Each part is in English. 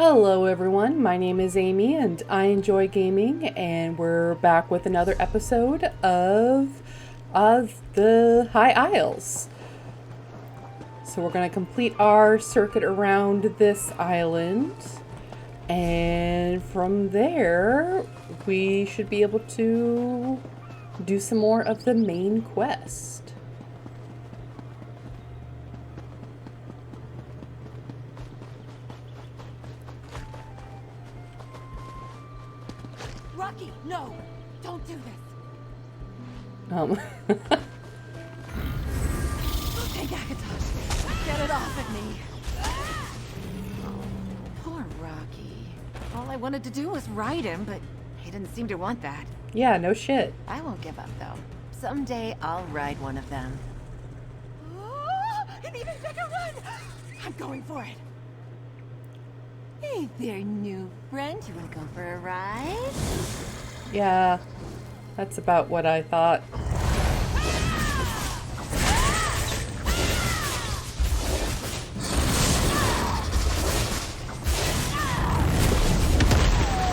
Hello everyone, my name is Amy and I enjoy gaming, and we're back with another episode of the High Isles. So we're going to complete our circuit around this island, and from there we should be able to do some more of the main quest. Rocky, no! Don't do this! Okay, Akatosh, get it off at me! Poor Rocky. All I wanted to do was ride him, but he didn't seem to want that. Yeah, no shit. I won't give up, though. Someday I'll ride one of them. An even bigger one! I'm going for it! Hey there, new friend. You wanna go for a ride? Yeah, that's about what I thought.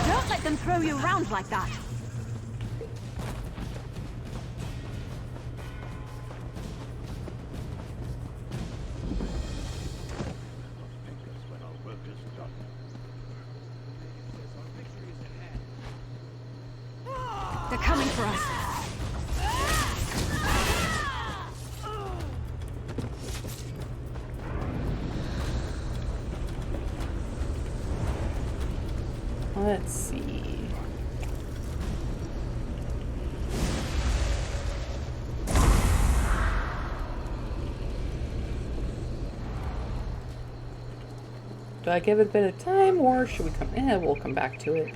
Don't let them throw you around like that! They're coming for us. Let's see. Do I give it a bit of time, or should we come? We'll come back to it.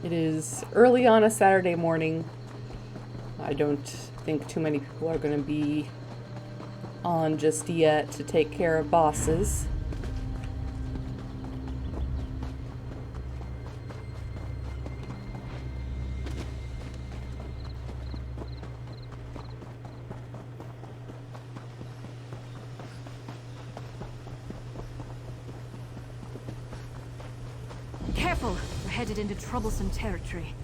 It is early on a Saturday morning. I don't think too many people are going to be on just yet to take care of bosses. Careful! We're headed into troublesome territory.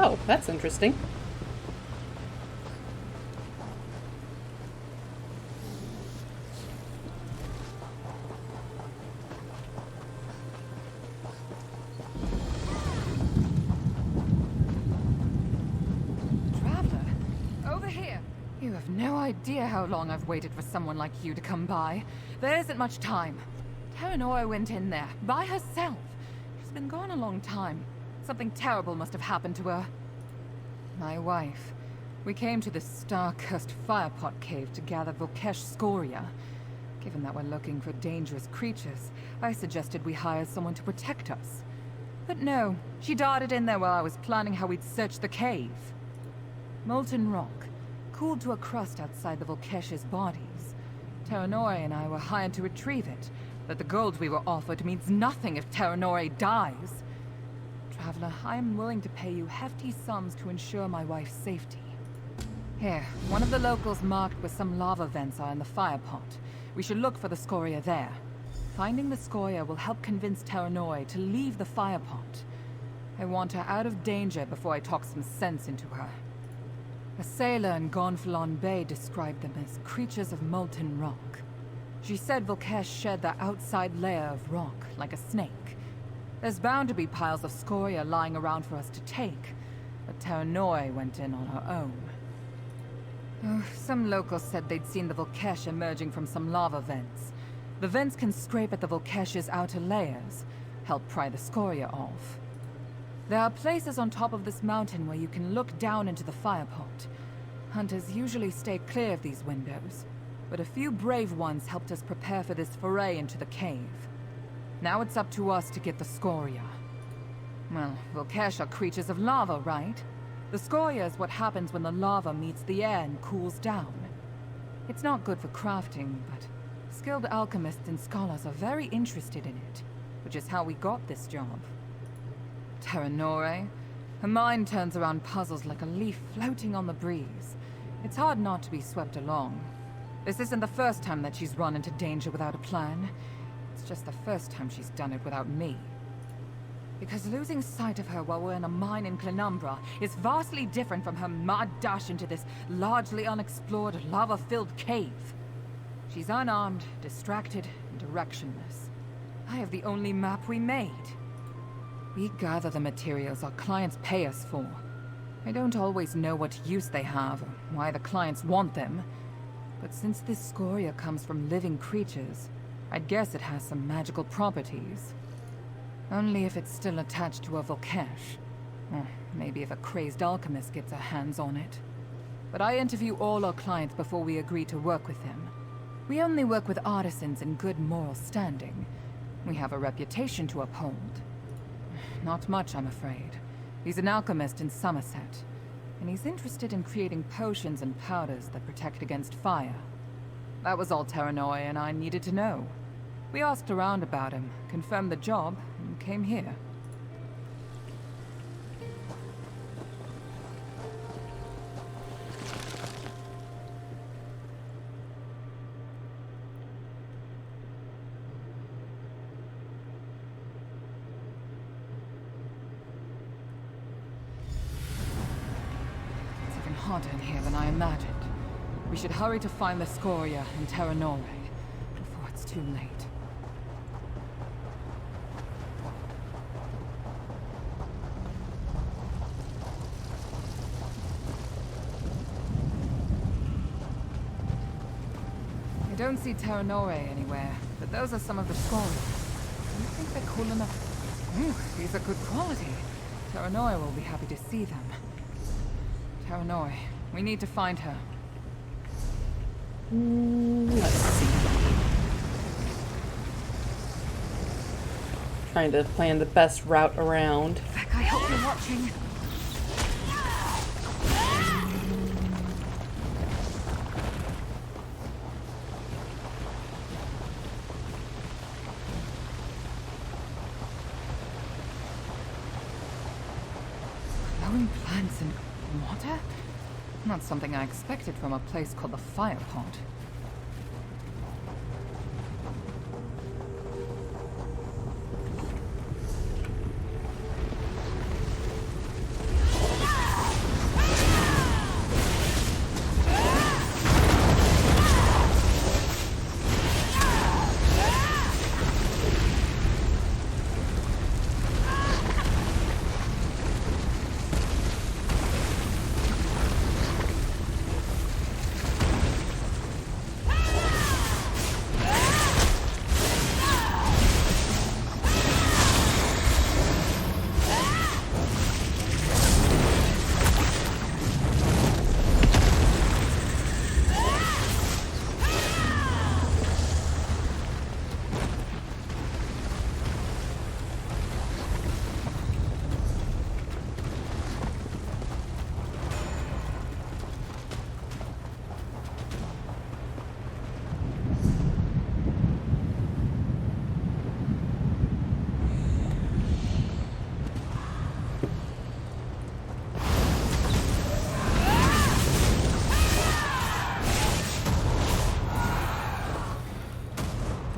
Oh, that's interesting. Traveler, over here. You have no idea how long I've waited for someone like you to come by. There isn't much time. Terranora went in there, by herself. She's been gone a long time. Something terrible must have happened to her. My wife. We came to this star-cursed firepot cave to gather Vokesh scoria. Given that we're looking for dangerous creatures, I suggested we hire someone to protect us. But no, she darted in there while I was planning how we'd search the cave. Molten rock, cooled to a crust outside the Volkesh's bodies. Terranora and I were hired to retrieve it, but the gold we were offered means nothing if Terranora dies. Traveler, I am willing to pay you hefty sums to ensure my wife's safety. Here, one of the locals marked where some lava vents are in the firepot. We should look for the scoria there. Finding the scoria will help convince Terranora to leave the firepot. I want her out of danger before I talk some sense into her. A sailor in Gonfalon Bay described them as creatures of molten rock. She said Vokesh shed their outside layer of rock, like a snake. There's bound to be piles of scoria lying around for us to take, but Terranora went in on her own. Oh, some locals said they'd seen the Volkesh emerging from some lava vents. The vents can scrape at the Volkesh's outer layers, help pry the scoria off. There are places on top of this mountain where you can look down into the firepot. Hunters usually stay clear of these windows, but a few brave ones helped us prepare for this foray into the cave. Now it's up to us to get the scoria. Well, Volkesh are creatures of lava, right? The scoria is what happens when the lava meets the air and cools down. It's not good for crafting, but skilled alchemists and scholars are very interested in it, which is how we got this job. Terranore? Her mind turns around puzzles like a leaf floating on the breeze. It's hard not to be swept along. This isn't the first time that she's run into danger without a plan. It's just the first time she's done it without me. Because losing sight of her while we're in a mine in Plenumbra is vastly different from her mad dash into this largely unexplored, lava-filled cave. She's unarmed, distracted, and directionless. I have the only map we made. We gather the materials our clients pay us for. I don't always know what use they have, or why the clients want them. But since this scoria comes from living creatures, I'd guess it has some magical properties. Only if it's still attached to a Volkesh. Or maybe if a crazed alchemist gets her hands on it. But I interview all our clients before we agree to work with them. We only work with artisans in good moral standing. We have a reputation to uphold. Not much, I'm afraid. He's an alchemist in Somerset, and he's interested in creating potions and powders that protect against fire. That was all Terranore and I needed to know. We asked around about him, confirmed the job, and came here. Harder in here than I imagined. We should hurry to find the scoria in Terranore before it's too late. I don't see Terranore anywhere, but those are some of the scoria. Do you think they're cool enough? These are good quality. Terranore will be happy to see them. Terranore, we need to find her. Let's see. Trying to plan the best route around. Beck, I hope you're watching. Growing plants and water? Not something I expected from a place called the Firepot.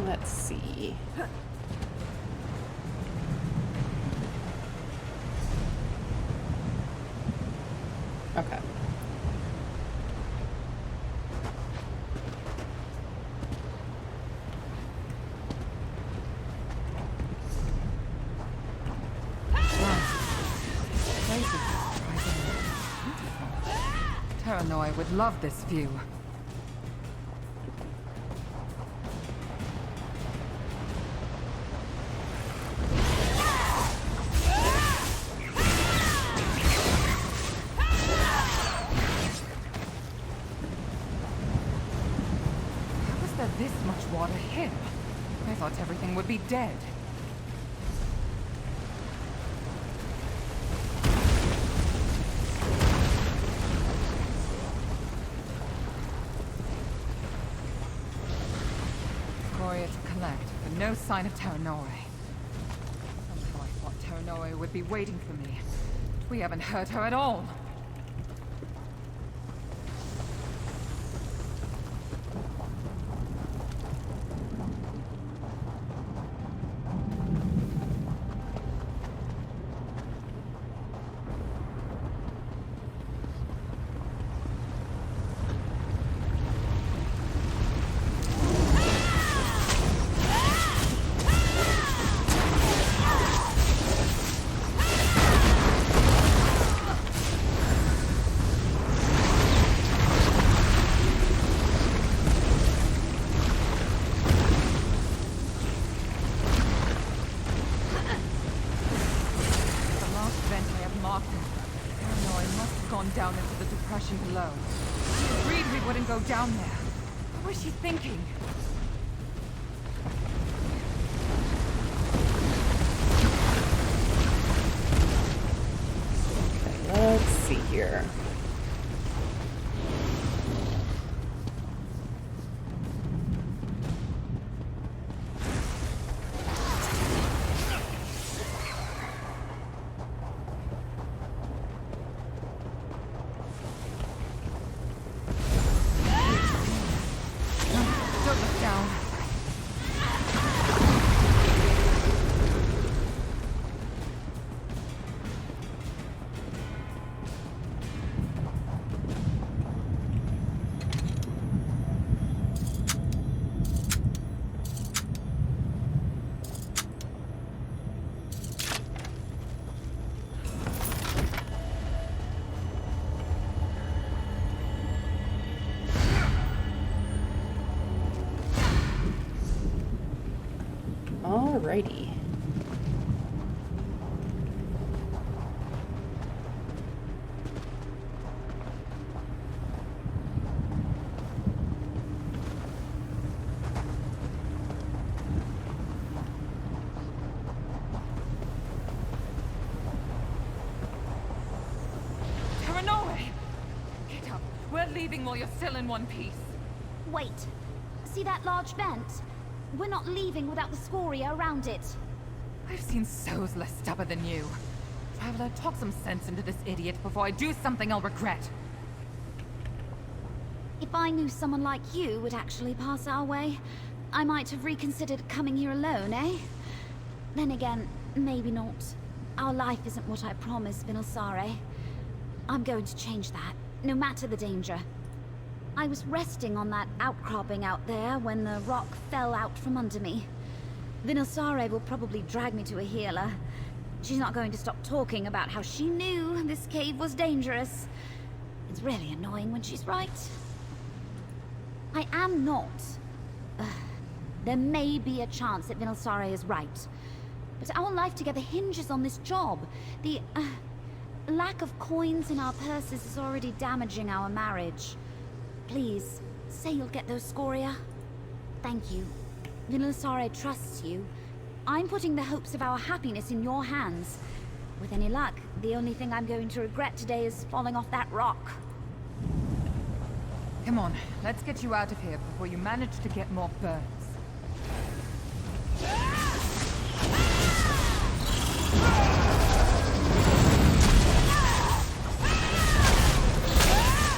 Let's see. Okay. Terenoi would love this view. How was there this much water here? I thought everything would be dead. To collect, but no sign of Terenoi. Somehow I thought Terenoi would be waiting for me. But we haven't heard her at all. Down into the depression below. She agreed we wouldn't go down there. What was she thinking? Okay, let's see here. Alrighty. Terenoi! Get up. We're leaving while you're still in one piece. Wait. See that large vent? We're not leaving without the scoria around it. I've seen souls less stubborn than you. Traveler, talk some sense into this idiot before I do something I'll regret. If I knew someone like you would actually pass our way, I might have reconsidered coming here alone, eh? Then again, maybe not. Our life isn't what I promised, Vinalsare. I'm going to change that, no matter the danger. I was resting on that outcropping out there when the rock fell out from under me. Vinalsare will probably drag me to a healer. She's not going to stop talking about how she knew this cave was dangerous. It's really annoying when she's right. I am not. There may be a chance that Vinalsare is right. But our life together hinges on this job. The lack of coins in our purses is already damaging our marriage. Please, say you'll get those scoria. Thank you. Vinalsare trusts you. I'm putting the hopes of our happiness in your hands. With any luck, the only thing I'm going to regret today is falling off that rock. Come on, let's get you out of here before you manage to get more burns.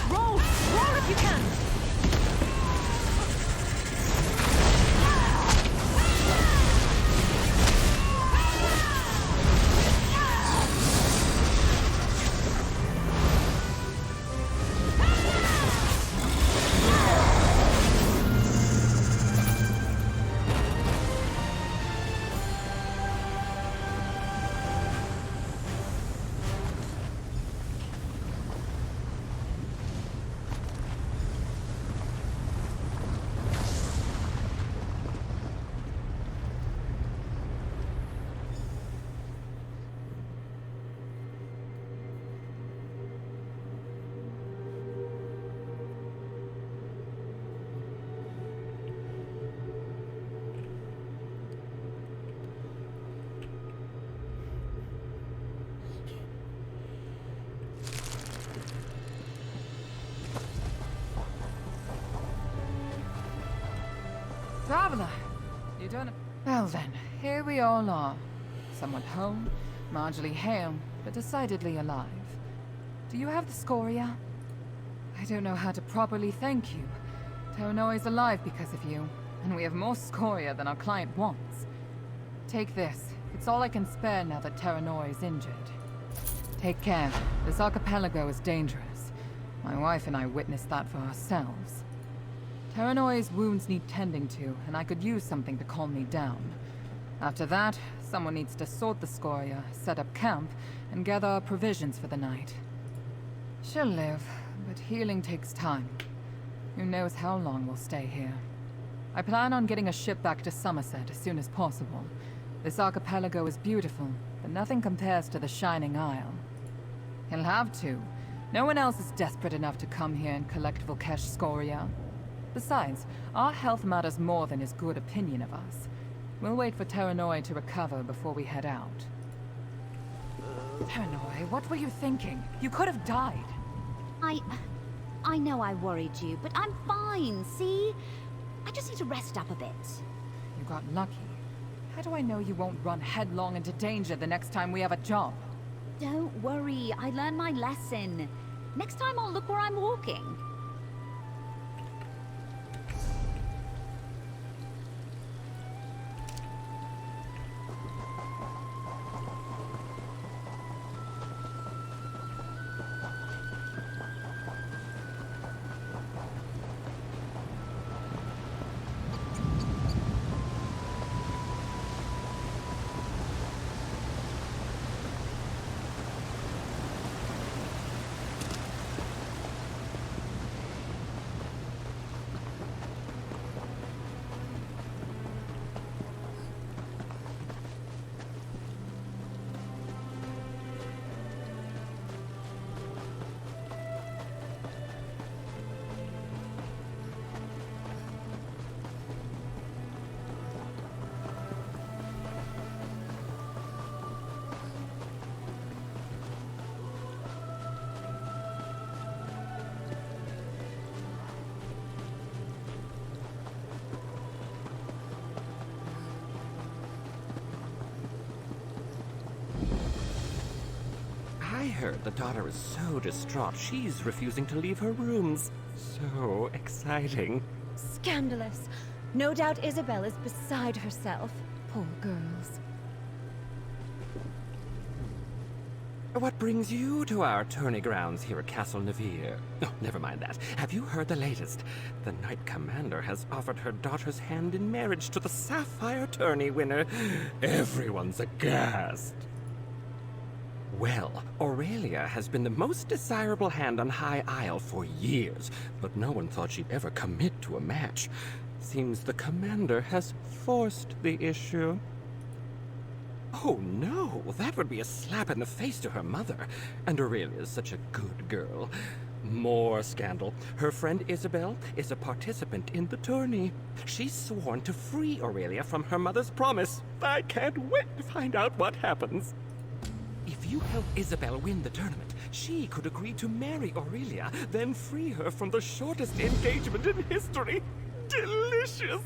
Roll! Roll if you can! Traveler, you don't... Well then, here we all are. Somewhat home, marginally hale, but decidedly alive. Do you have the scoria? I don't know how to properly thank you. Terranoi's alive because of you, and we have more scoria than our client wants. Take this. It's all I can spare now that Terranoi is injured. Take care. This archipelago is dangerous. My wife and I witnessed that for ourselves. Terranoi's wounds need tending to, and I could use something to calm me down. After that, someone needs to sort the scoria, set up camp, and gather our provisions for the night. She'll live, but healing takes time. Who knows how long we'll stay here. I plan on getting a ship back to Somerset as soon as possible. This archipelago is beautiful, but nothing compares to the Shining Isle. He'll have to. No one else is desperate enough to come here and collect Volkesh scoria. Besides, our health matters more than his good opinion of us. We'll wait for Terranoi to recover before we head out. Terranoi, what were you thinking? You could have died. I know I worried you, but I'm fine, see? I just need to rest up a bit. You got lucky. How do I know you won't run headlong into danger the next time we have a job? Don't worry, I learned my lesson. Next time I'll look where I'm walking. I heard the daughter is so distraught she's refusing to leave her rooms. So exciting. Scandalous. No doubt Isabel is beside herself. Poor girls. What brings you to our tourney grounds here at Castle Navir? Oh, never mind that. Have you heard the latest? The Knight Commander has offered her daughter's hand in marriage to the Sapphire tourney winner. Everyone's aghast. Well, Aurelia has been the most desirable hand on High Isle for years, but no one thought she'd ever commit to a match. Seems the Commander has forced the issue. Oh no, that would be a slap in the face to her mother. And Aurelia is such a good girl. More scandal. Her friend Isabel is a participant in the tourney. She's sworn to free Aurelia from her mother's promise. I can't wait to find out what happens. If you help Isabel win the tournament, she could agree to marry Aurelia, then free her from the shortest engagement in history. Delicious!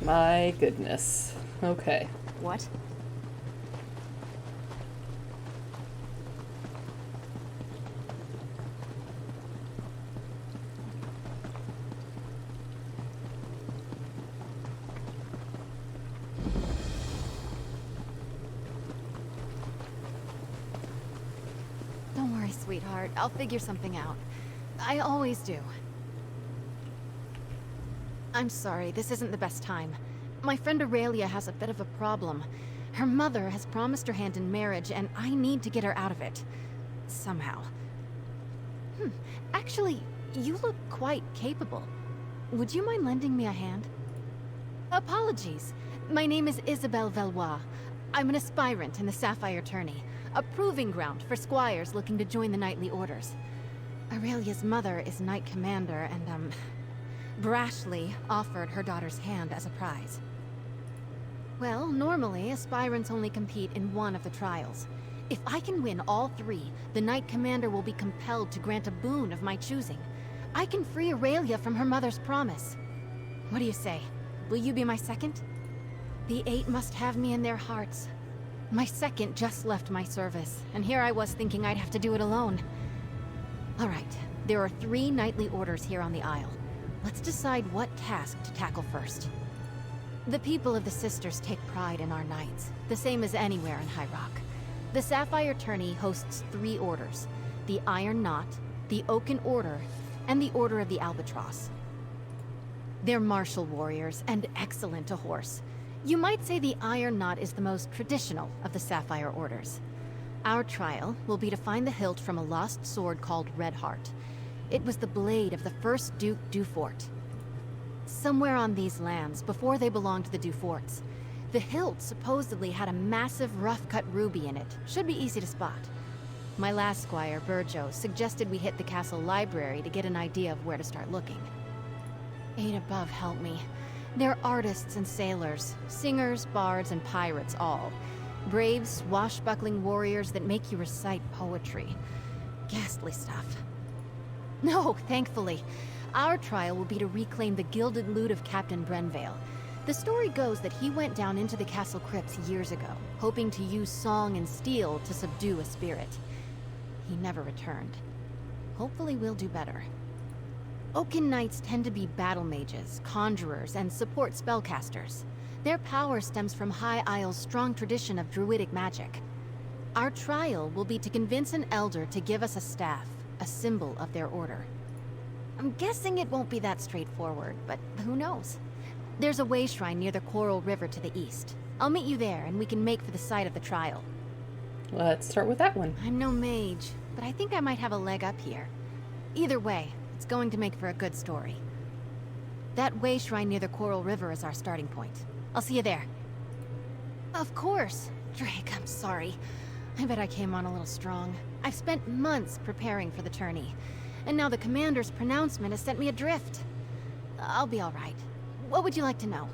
My goodness. Okay. What? Don't worry, sweetheart. I'll figure something out. I always do. I'm sorry, this isn't the best time. My friend Aurelia has a bit of a problem. Her mother has promised her hand in marriage, and I need to get her out of it. Somehow. Actually, you look quite capable. Would you mind lending me a hand? Apologies. My name is Isabelle Valois. I'm an aspirant in the Sapphire Tourney, a proving ground for squires looking to join the knightly orders. Aurelia's mother is Knight Commander, and, brashly offered her daughter's hand as a prize. Well, normally, aspirants only compete in one of the trials. If I can win all three, the Knight Commander will be compelled to grant a boon of my choosing. I can free Aurelia from her mother's promise. What do you say? Will you be my second? The 8 must have me in their hearts. My second just left my service, and here I was thinking I'd have to do it alone. Alright, there are 3 knightly orders here on the Isle. Let's decide what task to tackle first. The people of the Sisters take pride in our knights, the same as anywhere in High Rock. The Sapphire Tourney hosts 3 orders: the Iron Knot, the Oaken Order, and the Order of the Albatross. They're martial warriors and excellent to horse. You might say the Iron Knot is the most traditional of the Sapphire Orders. Our trial will be to find the hilt from a lost sword called Redheart. It was the blade of the first Duke Dufort. Somewhere on these lands, before they belonged to the Duforts, the hilt supposedly had a massive rough-cut ruby in it. Should be easy to spot. My last squire, Burjo, suggested we hit the castle library to get an idea of where to start looking. 8 above help me. They're artists and sailors, singers, bards, and pirates all. Brave, swashbuckling warriors that make you recite poetry. Ghastly stuff. No, thankfully. Our trial will be to reclaim the gilded loot of Captain Brenvale. The story goes that he went down into the castle crypts years ago, hoping to use song and steel to subdue a spirit. He never returned. Hopefully we'll do better. Oaken Knights tend to be battle mages, conjurers, and support spellcasters. Their power stems from High Isle's strong tradition of druidic magic. Our trial will be to convince an elder to give us a staff, a symbol of their order. I'm guessing it won't be that straightforward, but who knows? There's a way shrine near the Coral River to the east. I'll meet you there, and we can make for the site of the trial. Let's start with that one. I'm no mage, but I think I might have a leg up here. Either way, it's going to make for a good story. That way shrine near the Coral River is our starting point. I'll see you there. Of course. Drake, I'm sorry. I bet I came on a little strong. I've spent months preparing for the tourney, and now the commander's pronouncement has sent me adrift. I'll be all right. What would you like to know?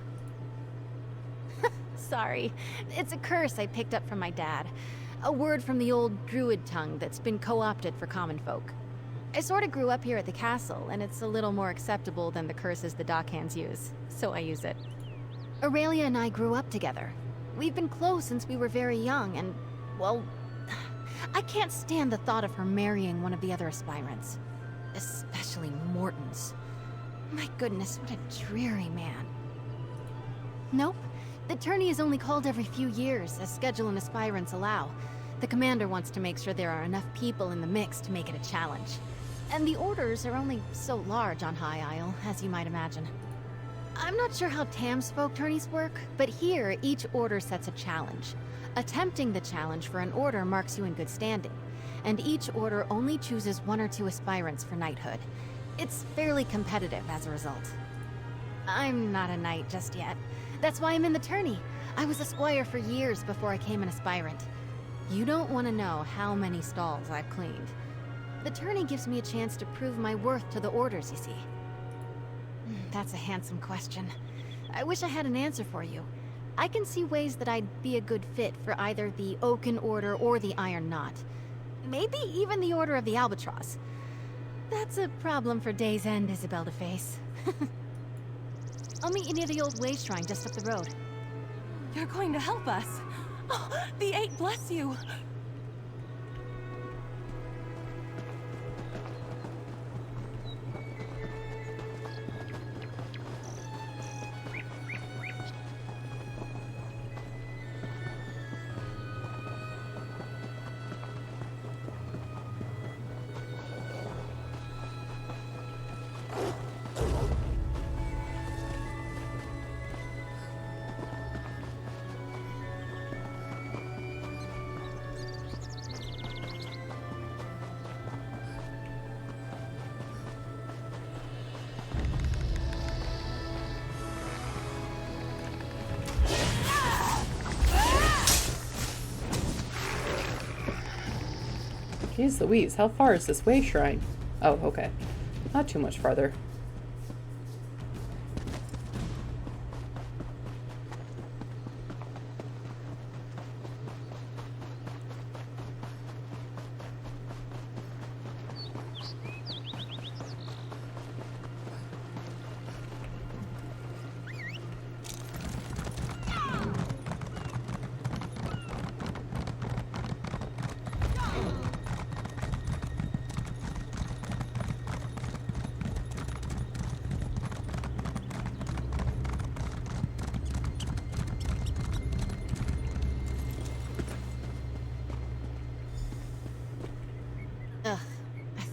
Sorry. It's a curse I picked up from my dad. A word from the old druid tongue that's been co-opted for common folk. I sort of grew up here at the castle, and it's a little more acceptable than the curses the dockhands use, so I use it. Aurelia and I grew up together. We've been close since we were very young, and, well, I can't stand the thought of her marrying one of the other aspirants. Especially Morton's. My goodness, what a dreary man. Nope. The tourney is only called every few years, as schedule and aspirants allow. The commander wants to make sure there are enough people in the mix to make it a challenge. And the orders are only so large on High Isle, as you might imagine. I'm not sure how Tamsfolk tourneys work, but here each order sets a challenge. Attempting the challenge for an order marks you in good standing, and each order only chooses 1 or 2 aspirants for knighthood. It's fairly competitive as a result. I'm not a knight just yet. That's why I'm in the tourney. I was a squire for years before I came an aspirant. You don't want to know how many stalls I've cleaned. The tourney gives me a chance to prove my worth to the orders, you see. That's a handsome question. I wish I had an answer for you. I can see ways that I'd be a good fit for either the Oaken Order or the Iron Knot. Maybe even the Order of the Albatross. That's a problem for Day's End, Isabel to face. I'll meet you near the old way shrine just up the road. You're going to help us. Oh, the 8 bless you. Jeez Louise, how far is this way shrine? Oh, okay. Not too much farther.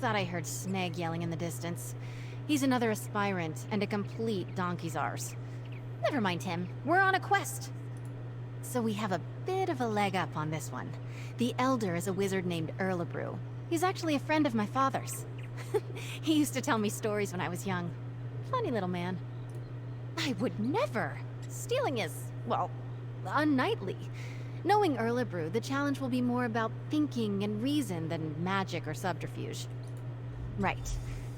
thought I heard Sneg yelling in the distance. He's another aspirant and a complete donkey's arse. Never mind him. We're on a quest. So we have a bit of a leg up on this one. The Elder is a wizard named Erlebrew. He's actually a friend of my father's. He used to tell me stories when I was young. Funny little man. I would never. Stealing is, well, unknightly. Knowing Erlebrew, the challenge will be more about thinking and reason than magic or subterfuge. Right.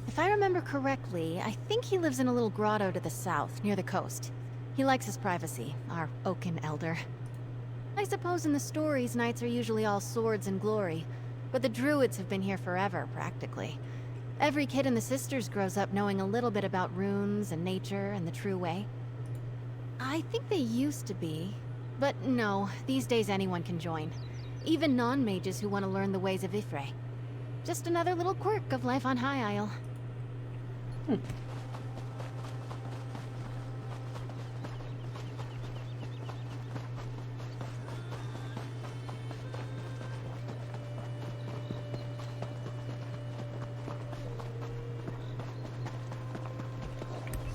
If I remember correctly, I think he lives in a little grotto to the south, near the coast. He likes his privacy, our Oaken Elder. I suppose in the stories, knights are usually all swords and glory, but the druids have been here forever, practically. Every kid in the Sisters grows up knowing a little bit about runes and nature and the true way. I think they used to be, but no, these days anyone can join. Even non-mages who want to learn the ways of Ifre. Just another little quirk of life on High Isle.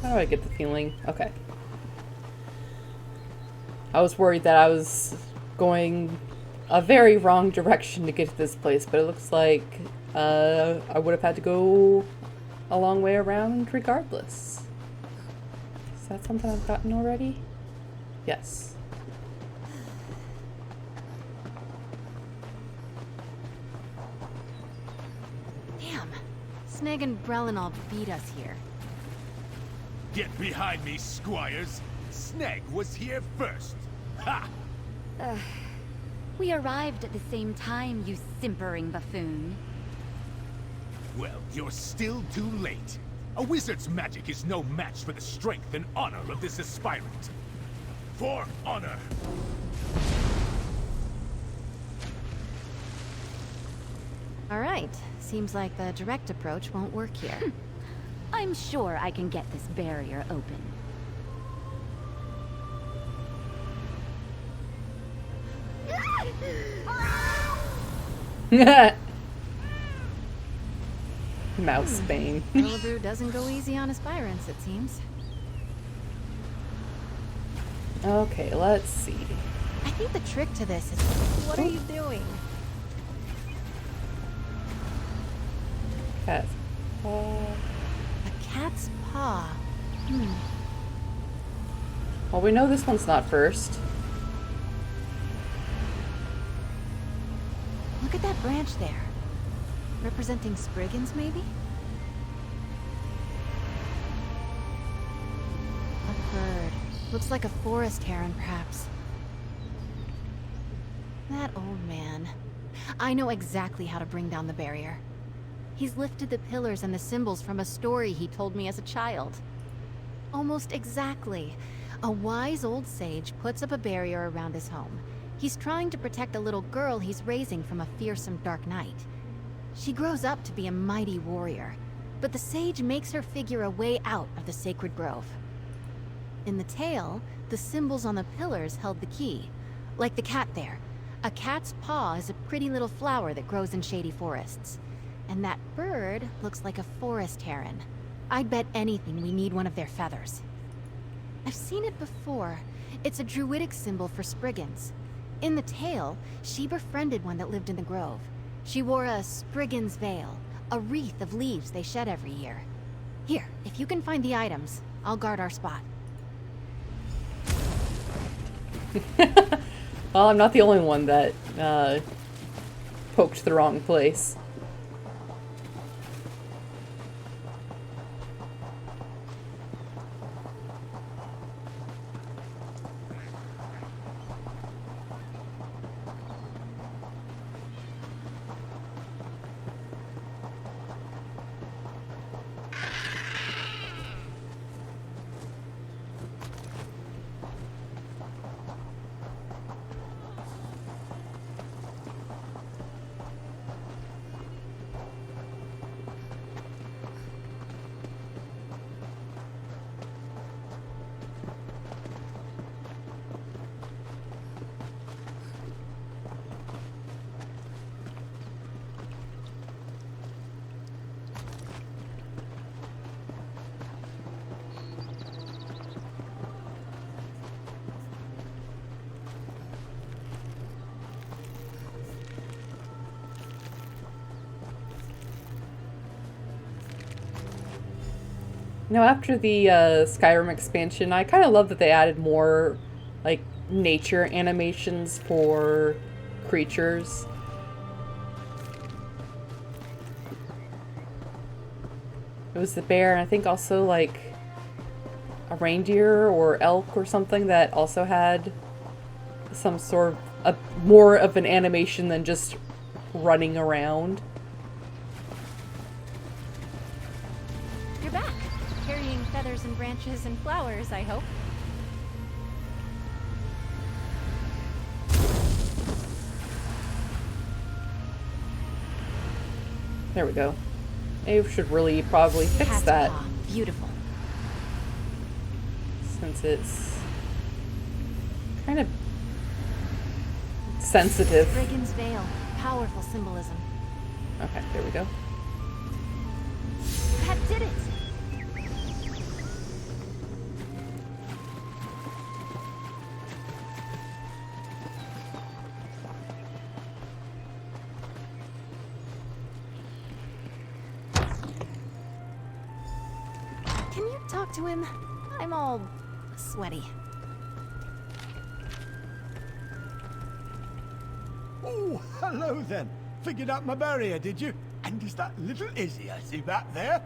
How do I get the feeling? Okay. I was worried that I was going a very wrong direction to get to this place, but it looks like I would have had to go a long way around regardless. Is that something I've gotten already? Yes. Damn. Sneg and Brelin all beat us here. Get behind me, squires! Sneg was here first! Ha! We arrived at the same time, you simpering buffoon. Well, you're still too late. A wizard's magic is no match for the strength and honor of this aspirant. For honor! All right. Seems like the direct approach won't work here. I'm sure I can get this barrier open. Mouse bane. Erlebrew doesn't go easy on aspirants, it seems. Okay, let's see. I think the trick to this is... What are you doing? Cat. A cat's paw. Well, we know this one's not first. Look at that branch there. Representing Spriggans, maybe? A bird. Looks like a forest heron, perhaps. That old man. I know exactly how to bring down the barrier. He's lifted the pillars and the symbols from a story he told me as a child. Almost exactly. A wise old sage puts up a barrier around his home. He's trying to protect a little girl he's raising from a fearsome dark knight. She grows up to be a mighty warrior, but the sage makes her figure a way out of the sacred grove. In the tale, the symbols on the pillars held the key. Like the cat there. A cat's paw is a pretty little flower that grows in shady forests. And that bird looks like a forest heron. I'd bet anything we need one of their feathers. I've seen it before. It's a druidic symbol for Spriggans. In the tale, she befriended one that lived in the grove. She wore a Spriggan's veil, a wreath of leaves they shed every year. Here, if you can find the items, I'll guard our spot. Well, I'm not the only one that poked the wrong place. You know, after the Skyrim expansion, I kind of love that they added more, like, nature animations for creatures. It was the bear, and I think also, like, a reindeer or elk or something that also had some sort of more of an animation than just running around. You're back, carrying feathers and branches and flowers, I hope. There we go. They should really probably fix Cat's that, paw. Beautiful. since it's kind of sensitive. Brigand's Veil. Powerful symbolism. Okay, there we go. That did it! Can you talk to him? I'm all sweaty. Oh, hello then. Figured out my barrier, did you? And is that little Izzy I see back there?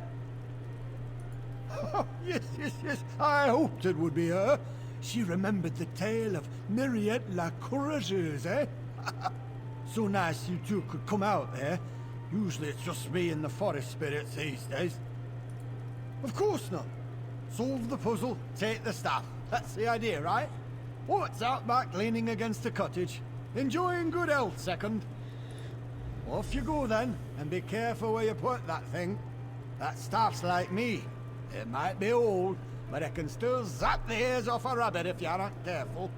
Oh, yes, yes, yes. I hoped it would be her. She remembered the tale of Myriette la Courageuse, eh? So nice you two could come out there. Usually it's just me and the forest spirits these days. Of course not. Solve the puzzle, take the staff. That's the idea, right? What's out back leaning against a cottage? Enjoying good health, second. Off you go then, and be careful where you put that thing. That staff's like me. It might be old, but it can still zap the ears off a rabbit if you aren't careful.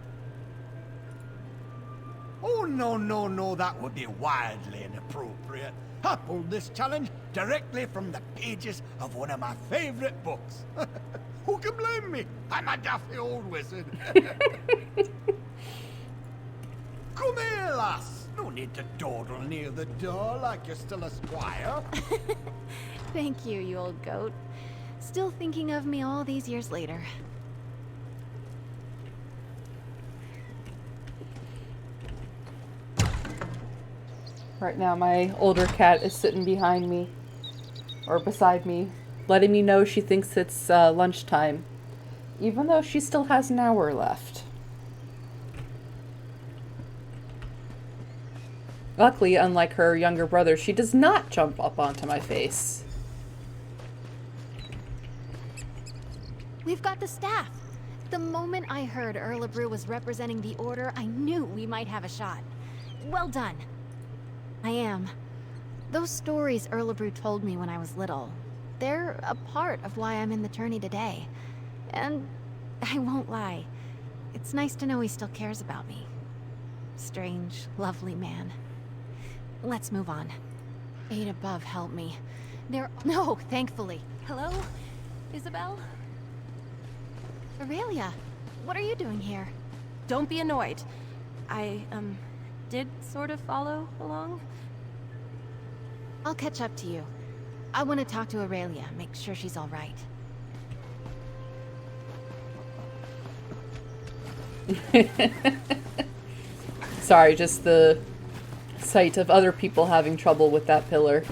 Oh, no, no, no, that would be wildly inappropriate. I pulled this challenge directly from the pages of one of my favorite books. Who can blame me? I'm a daffy old wizard. Come here, lass. No need to dawdle near the door like you're still a squire. Thank you, you old goat. Still thinking of me all these years later. Right now, my older cat is sitting behind me, or beside me, letting me know she thinks it's lunchtime, even though she still has an hour left. Luckily, unlike her younger brother, she does not jump up onto my face. We've got the staff. The moment I heard Erlebrew was representing the Order, I knew we might have a shot. Well done. I am. Those stories Erlebrew told me when I was little, they're a part of why I'm in the tourney today. And I won't lie, it's nice to know he still cares about me. Strange, lovely man. Let's move on. Eight above, help me. No, thankfully. Hello? Isabel? Aurelia, what are you doing here? Don't be annoyed. I, did sort of follow along. I'll catch up to you. I want to talk to Aurelia, make sure she's all right. Sorry, just the sight of other people having trouble with that pillar.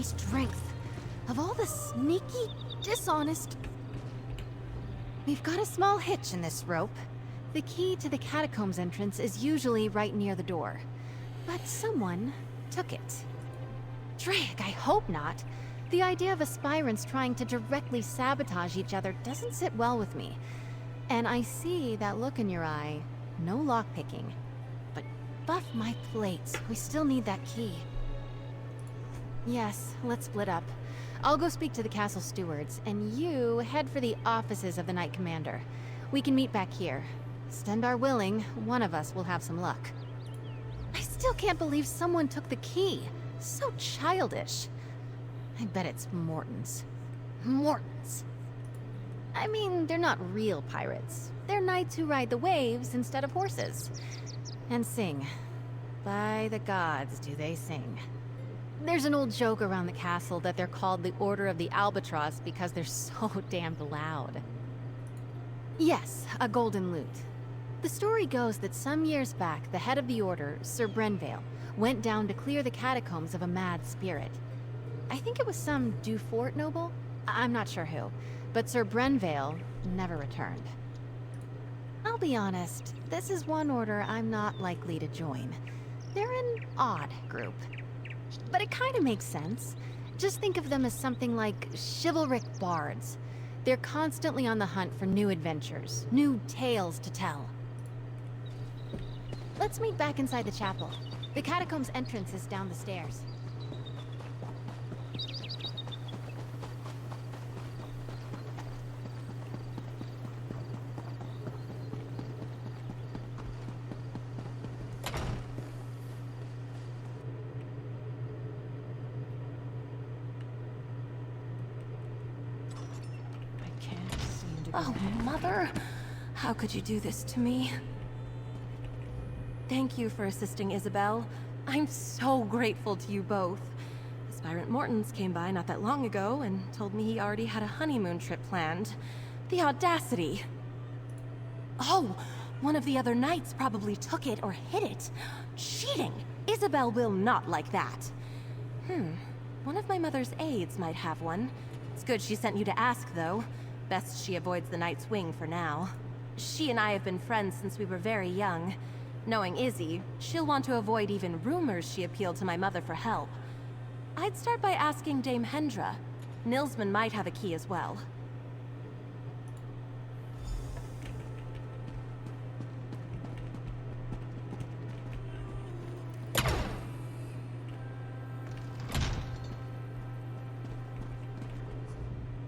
strength. Of all the sneaky, dishonest... We've got a small hitch in this rope. The key to the catacombs entrance is usually right near the door. But someone took it. Drig, I hope not. The idea of aspirants trying to directly sabotage each other doesn't sit well with me. And I see that look in your eye. No lockpicking. But buff my plates. We still need that key. Yes, let's split up. I'll go speak to the castle stewards, and you head for the offices of the Knight Commander. We can meet back here. Stendarr willing, one of us will have some luck. I still can't believe someone took the key. So childish. I bet it's Morton's. Morton's. I mean, they're not real pirates. They're knights who ride the waves instead of horses. And sing. By the gods, do they sing. There's an old joke around the castle that they're called the Order of the Albatross because they're so damned loud. Yes, a golden lute. The story goes that some years back, the head of the order, Sir Brenvale, went down to clear the catacombs of a mad spirit. I think it was some Dufort noble? I'm not sure who, but Sir Brenvale never returned. I'll be honest, this is one order I'm not likely to join. They're an odd group. But it kind of makes sense. Just think of them as something like chivalric bards. They're constantly on the hunt for new adventures, new tales to tell. Let's meet back inside the chapel. The catacombs entrance is down the stairs. Oh, Mother! How could you do this to me? Thank you for assisting Isabel. I'm so grateful to you both. Aspirant Mortons came by not that long ago and told me he already had a honeymoon trip planned. The audacity! Oh, one of the other knights probably took it or hid it. Cheating! Isabel will not like that. One of my mother's aides might have one. It's good she sent you to ask, though. Best she avoids the Knight's Wing for now. She and I have been friends since we were very young. Knowing Izzy, she'll want to avoid even rumors she appealed to my mother for help. I'd start by asking Dame Hendra. Nilsman might have a key as well.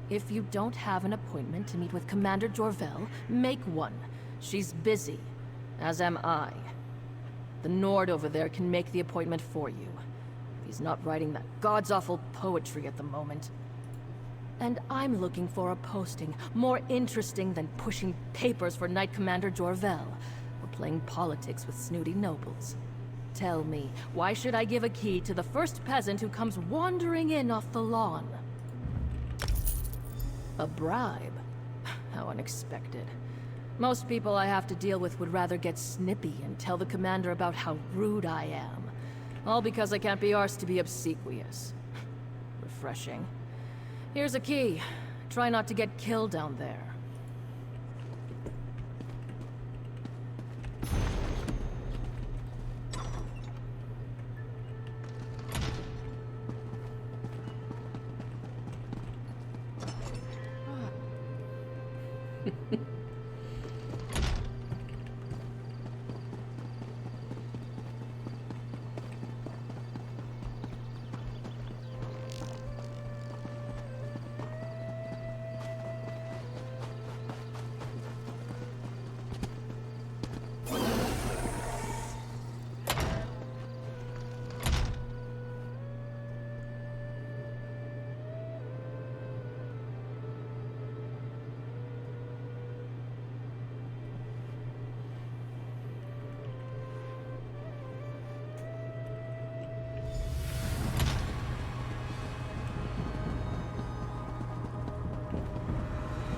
If you don't have an appointment to meet with Commander Jorvel, make one. She's busy, as am I. The Nord over there can make the appointment for you. If he's not writing that god's-awful poetry at the moment. And I'm looking for a posting more interesting than pushing papers for Knight Commander Jorvel, or playing politics with snooty nobles. Tell me, why should I give a key to the first peasant who comes wandering in off the lawn? A bribe? How unexpected. Most people I have to deal with would rather get snippy and tell the commander about how rude I am. All because I can't be arsed to be obsequious. Refreshing. Here's a key. Try not to get killed down there.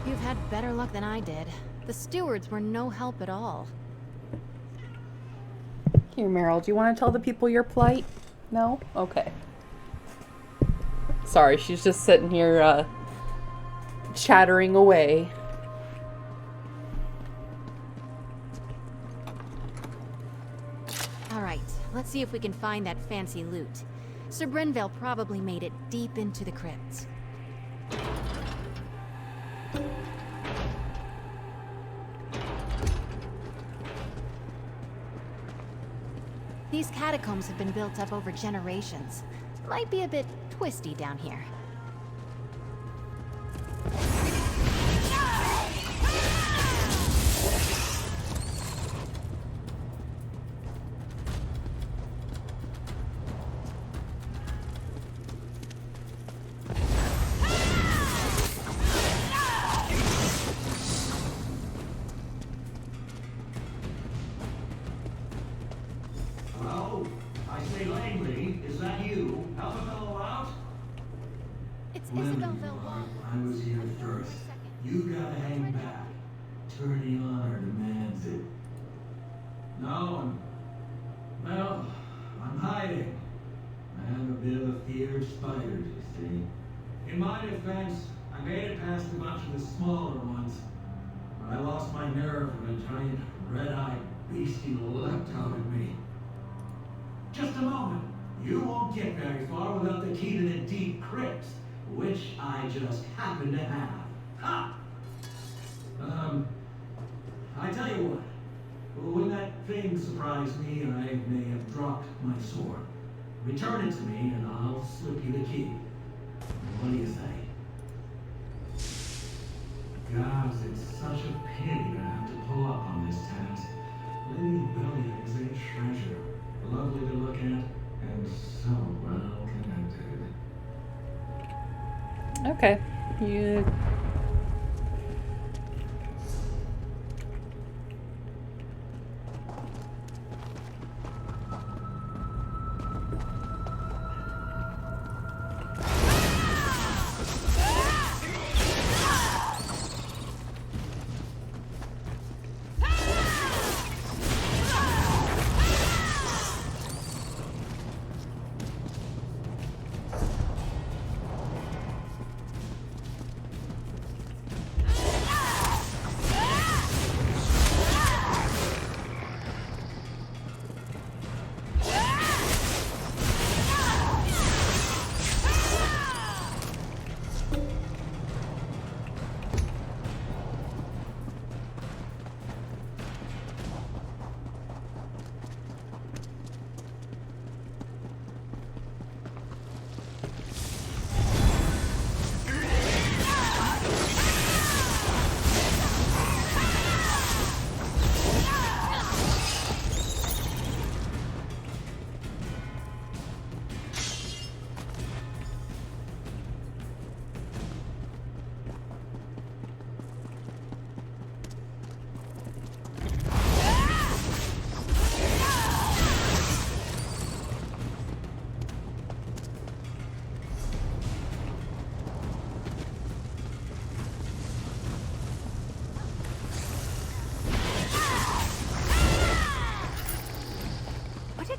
You've had better luck than I did. The stewards were no help at all. Here, Meryl, do you want to tell the people your plight? No? Okay. Sorry, she's just sitting here, chattering away. Alright, let's see if we can find that fancy loot. Sir Brenville probably made it deep into the crypts. These catacombs have been built up over generations. Might be a bit twisty down here. Hello? I say Langley, is that you? Help a fellow out? It's Women Isabel you Valois. are. I was here first. You gotta hang back. Attorney honor demands it. No, well, I'm hiding. I have a bit of a fear of spiders, you see. In my defense, I made it past a bunch of the smaller ones. But I lost my nerve when a giant red-eyed beastie leapt out at me. Just a moment. You won't get very far without the key to the deep crypts, which I just happen to have. Ha! I tell you what. When that thing surprised me, I may have dropped my sword. Return it to me, and I'll slip you the key. What do you say? Gods, it's such a pity to have to pull up on this task. Lady Bellion is a treasure. Lovely to look at, and so well connected. Okay. You...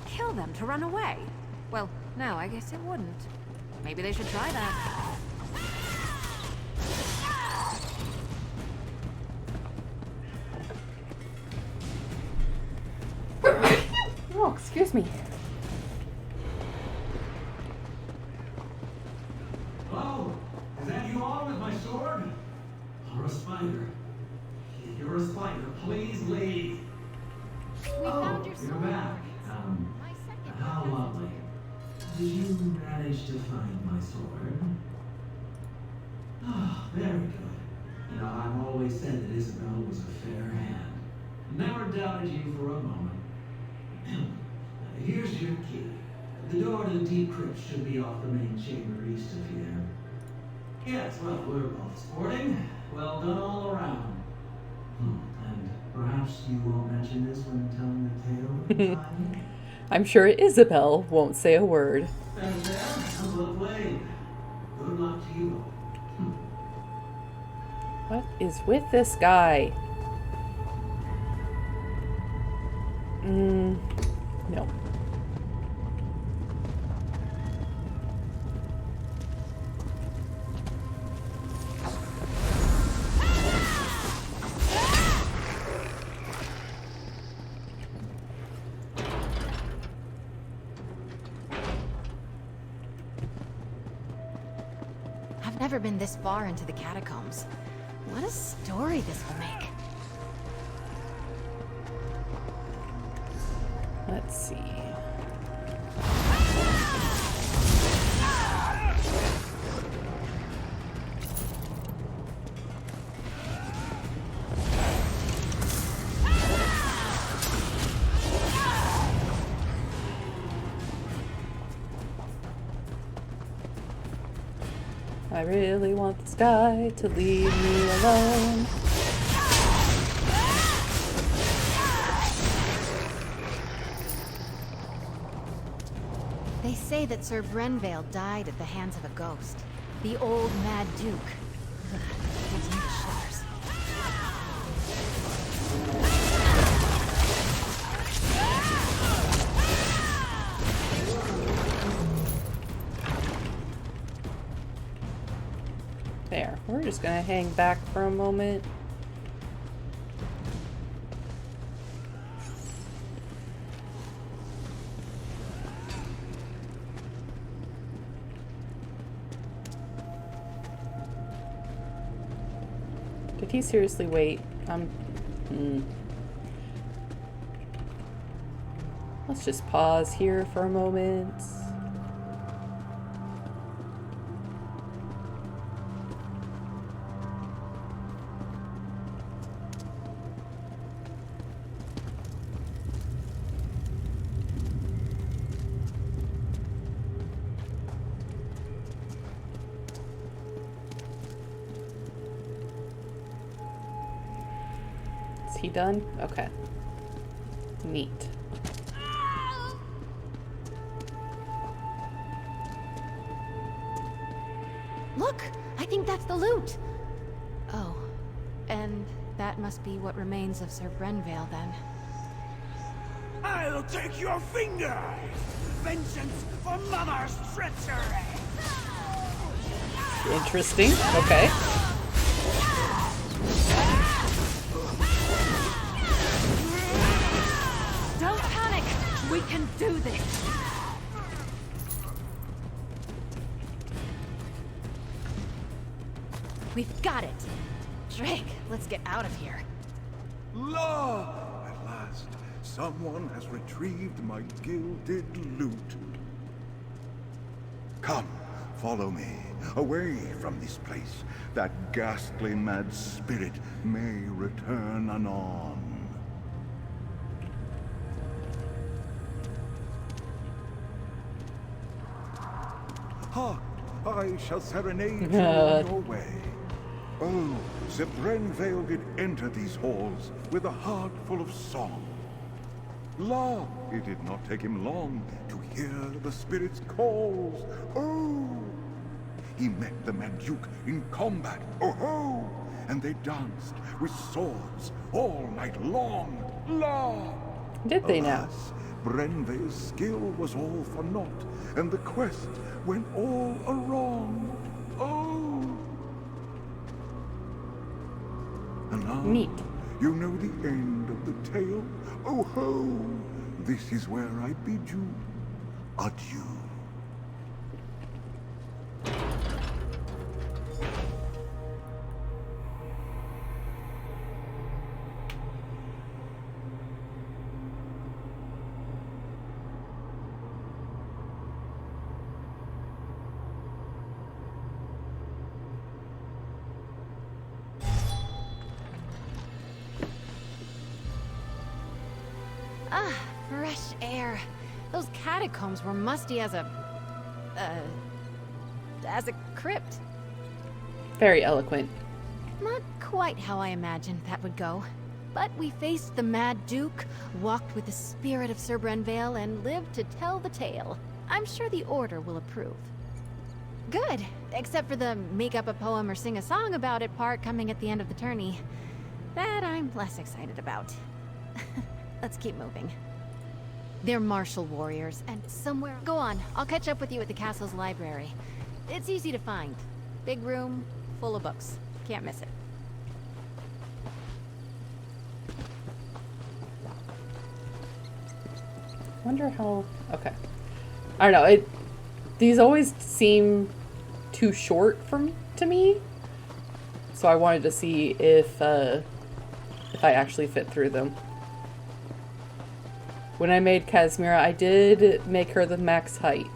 Kill them to run away? Well, no, I guess it wouldn't. Maybe they should try that. Oh, excuse me. Hello? Is that you all with my sword? Or a spider? You're a spider. Please leave. We found your You're sword. back. How lovely. Did you manage to find my sword? Oh, very good. You know, I've always said that Isabel was a fair hand. Never doubted you for a moment. Here's your key. The door to the deep crypt should be off the main chamber east of here. Yes, well, we're both sporting. Well done all around. And perhaps you won't mention this when telling the tale of the time? I'm sure Isabel won't say a word. And there, well played. Good luck to you. What is with this guy? No. Never been this far into the catacombs. What a story this will make. Let's see. I really want this guy to leave me alone. They say that Sir Brenvale died at the hands of a ghost. The old Mad Duke. Ugh, gives me shivers. There. We're just gonna hang back for a moment. Did he seriously wait? Let's just pause here for a moment. Is he done? Okay. Neat. Look! I think that's the loot! Oh. And that must be what remains of Sir Brenvale, then. I'll take your finger! Vengeance for Mother's treachery! Interesting. Okay. Don't panic! We can do this! We've got it! Drake, let's get out of here. La! At last, someone has retrieved my gilded loot. Come, follow me, away from this place. That ghastly mad spirit may return anon. Hark! I shall serenade you on your way. Oh, Sir Brenvale did enter these halls with a heart full of song. La! It did not take him long to hear the spirit's calls. Oh! He met the Mad Duke in combat. Oh ho! And they danced with swords all night long. La! Did they now? Alas, Brenvale's skill was all for naught, and the quest went all awry. Oh! And now, Neat. you know the end of the tale. Oh ho! This is where I bid you adieu. Ah, fresh air. Those catacombs were musty as a crypt. Very eloquent. Not quite how I imagined that would go. But we faced the Mad Duke, walked with the spirit of Sir Brenvale, and lived to tell the tale. I'm sure the Order will approve. Good, except for the make up a poem or sing a song about it part coming at the end of the tourney. That I'm less excited about. Let's keep moving. They're martial warriors, and somewhere... Go on, I'll catch up with you at the castle's library. It's easy to find. Big room, full of books. Can't miss it. Wonder how... Okay. I don't know. These always seem too short to me. So I wanted to see if I actually fit through them. When I made Kasmira, I did make her the max height.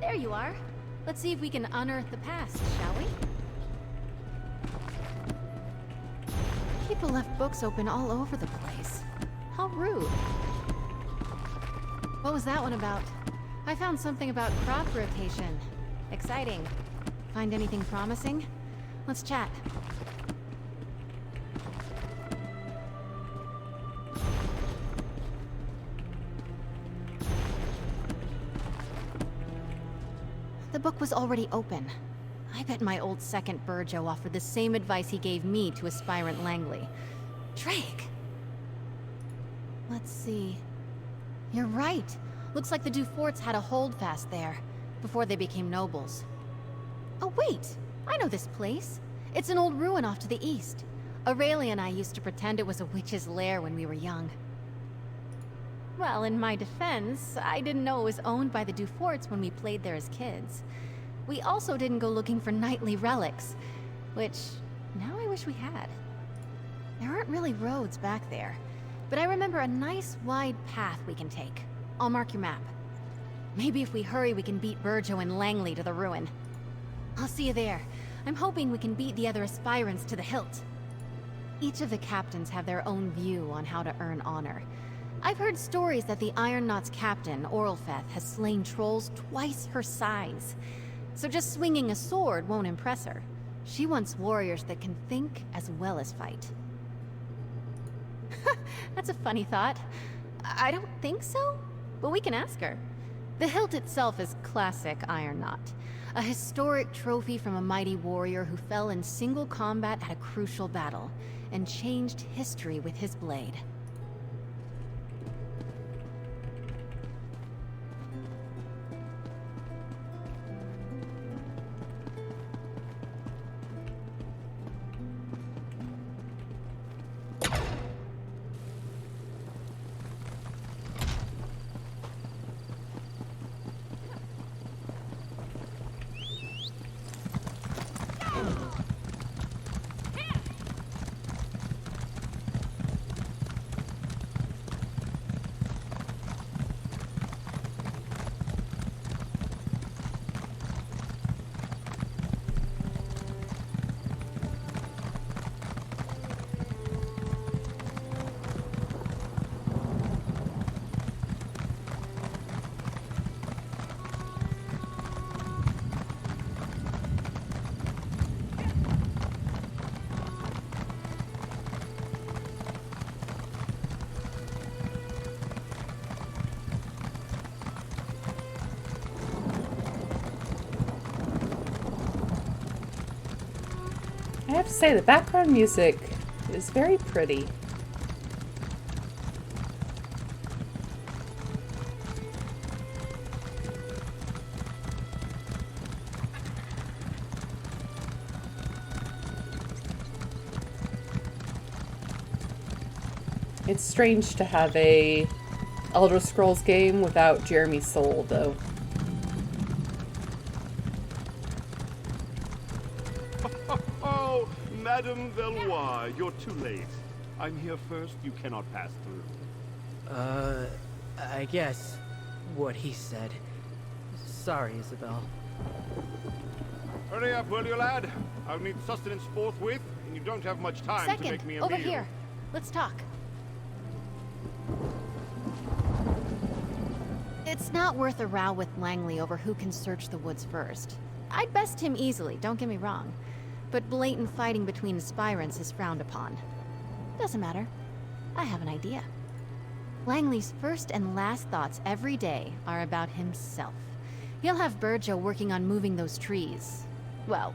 There you are. Let's see if we can unearth the past, shall we? People left books open all over the place. How rude. What was that one about? I found something about crop rotation. Exciting. Find anything promising? Let's chat. The book was already open. I bet my old second Burjo offered the same advice he gave me to aspirant Langley. Drake! Let's see. You're right. Looks like the Duforts had a holdfast there, before they became nobles. Oh wait! I know this place. It's an old ruin off to the east. Aurelia and I used to pretend it was a witch's lair when we were young. Well, in my defense, I didn't know it was owned by the Duforts when we played there as kids. We also didn't go looking for knightly relics, which now I wish we had. There aren't really roads back there, but I remember a nice wide path we can take. I'll mark your map. Maybe if we hurry we can beat Burjo and Langley to the ruin. I'll see you there. I'm hoping we can beat the other aspirants to the hilt. Each of the captains have their own view on how to earn honor. I've heard stories that the Iron Knot's captain, Orlfeth, has slain trolls twice her size. So just swinging a sword won't impress her. She wants warriors that can think as well as fight. That's a funny thought. I don't think so, but we can ask her. The hilt itself is classic Iron Knot. A historic trophy from a mighty warrior who fell in single combat at a crucial battle, and changed history with his blade. I have to say, the background music is very pretty. It's strange to have a Elder Scrolls game without Jeremy's soul, though. Oh, Madame Valois, you're too late. I'm here first, you cannot pass through. I guess what he said. Sorry, Isabel. Hurry up, will you, lad? I'll need sustenance forthwith, and you don't have much time to make me a over meal. here. Let's talk. It's not worth a row with Langley over who can search the woods first. I'd best him easily, don't get me wrong. But blatant fighting between aspirants is frowned upon. Doesn't matter. I have an idea. Langley's first and last thoughts every day are about himself. He'll have Burjo working on moving those trees. Well,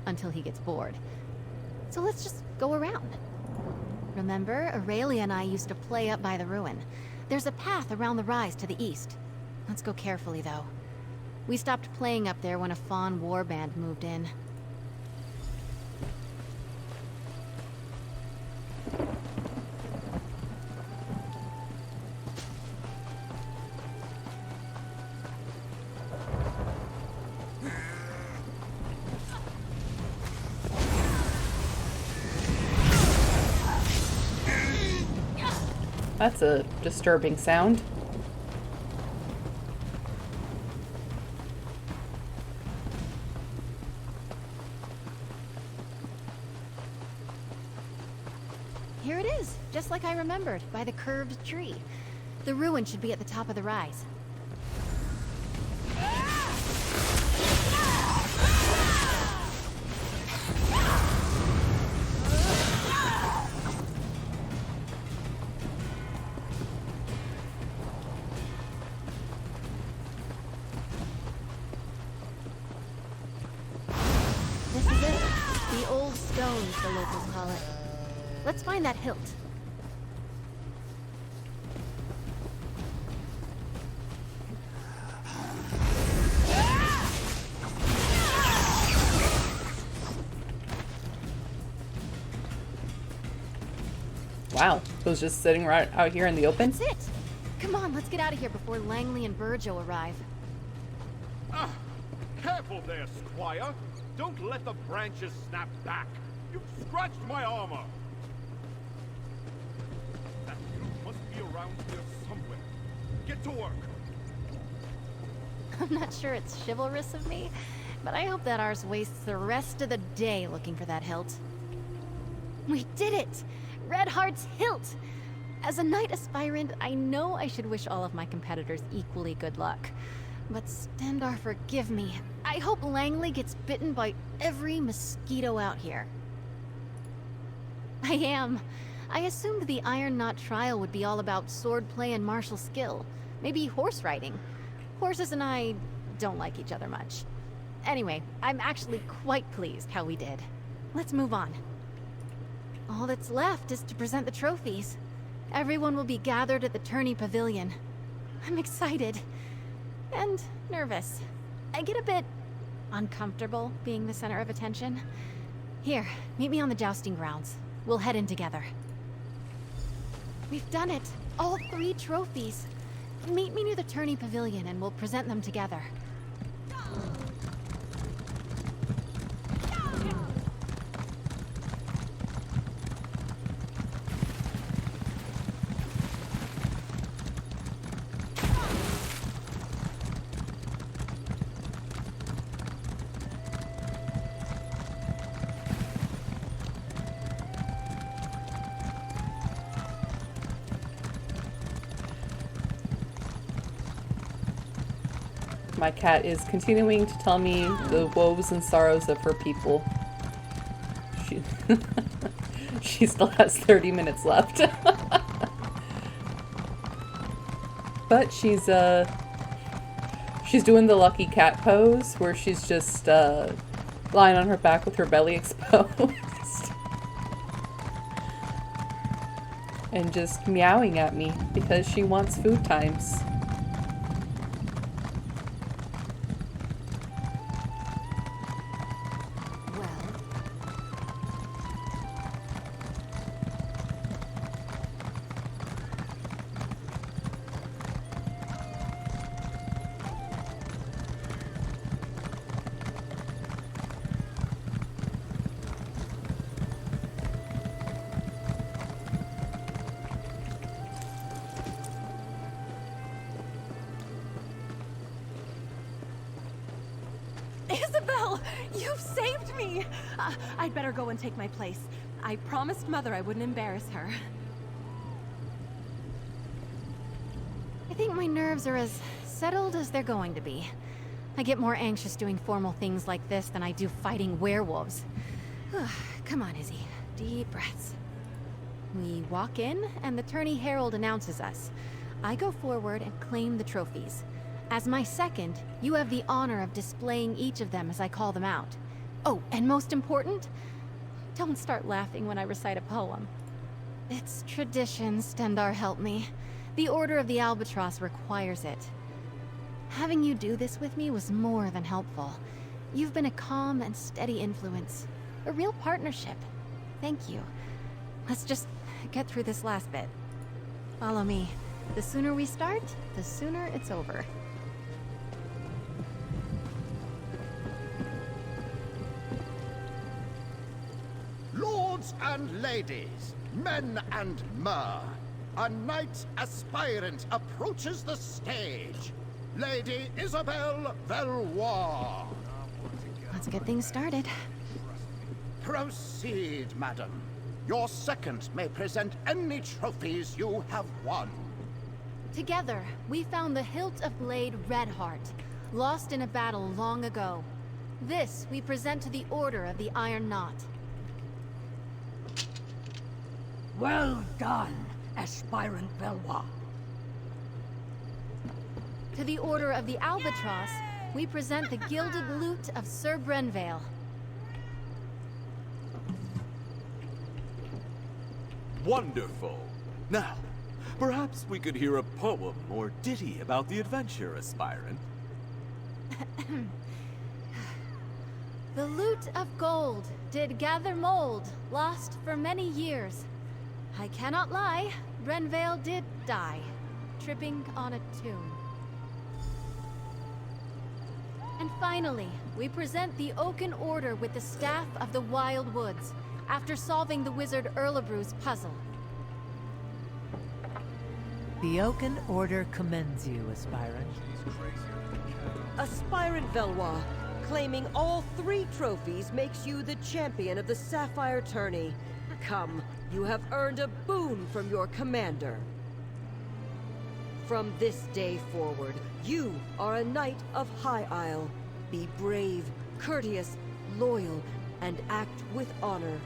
until he gets bored. So let's just go around. Remember, Aurelia and I used to play up by the ruin. There's a path around the rise to the east. Let's go carefully, though. We stopped playing up there when a Fawn warband moved in. That's a disturbing sound. Here it is, just like I remembered, by the curved tree. The ruin should be at the top of the rise. This is it. The old stones, the locals call it. Let's find that hilt. Wow, it was just sitting right out here in the open? That's it! Come on, let's get out of here before Langley and Burjo arrive. Ah, careful there, Squire. Don't let the branches snap back. You've scratched my armor. That hilt must be around here somewhere. Get to work. I'm not sure it's chivalrous of me, but I hope that ours wastes the rest of the day looking for that hilt. We did it! Red Heart's hilt! As a knight aspirant, I know I should wish all of my competitors equally good luck. But Stendar, forgive me. I hope Langley gets bitten by every mosquito out here. I am. I assumed the Iron Knot trial would be all about swordplay and martial skill. Maybe horse riding. Horses and I don't like each other much. Anyway, I'm actually quite pleased how we did. Let's move on. All that's left is to present the trophies. Everyone will be gathered at the tourney pavilion. I'm excited. And nervous. I get a bit uncomfortable being the center of attention. Here, meet me on the jousting grounds. We'll head in together. We've done it! All 3 trophies! Meet me near the tourney pavilion and we'll present them together. My cat is continuing to tell me the woes and sorrows of her people. She, she still has 30 minutes left. But she's doing the lucky cat pose where she's just lying on her back with her belly exposed. And just meowing at me because she wants food times. Isabel! You've saved me! I'd better go and take my place. I promised Mother I wouldn't embarrass her. I think my nerves are as settled as they're going to be. I get more anxious doing formal things like this than I do fighting werewolves. Come on, Izzy. Deep breaths. We walk in, and the tourney herald announces us. I go forward and claim the trophies. As my second, you have the honor of displaying each of them as I call them out. Oh, and most important, don't start laughing when I recite a poem. It's tradition, Stendar help me. The Order of the Albatross requires it. Having you do this with me was more than helpful. You've been a calm and steady influence. A real partnership. Thank you. Let's just get through this last bit. Follow me. The sooner we start, the sooner it's over. Lords and ladies, men and mer, a knight aspirant approaches the stage. Lady Isabelle Valois. Let's get things started. Proceed, madam. Your second may present any trophies you have won. Together, we found the hilt of blade Redheart, lost in a battle long ago. This we present to the Order of the Iron Knot. Well done, aspirant Valois. To the Order of the Albatross, we present the gilded lute of Sir Brenvale. Wonderful. Now, perhaps we could hear a poem or ditty about the adventure, aspirant. The lute of gold did gather mold, lost for many years. I cannot lie, Brenvale did die, tripping on a tune. And finally, we present the Oaken Order with the Staff of the Wild Woods, after solving the wizard Erlebru's puzzle. The Oaken Order commends you, aspirant. Aspirant Valois, claiming all 3 trophies makes you the champion of the Sapphire Tourney. Come, you have earned a boon from your commander. From this day forward, you are a knight of High Isle. Be brave, courteous, loyal, and act with honor.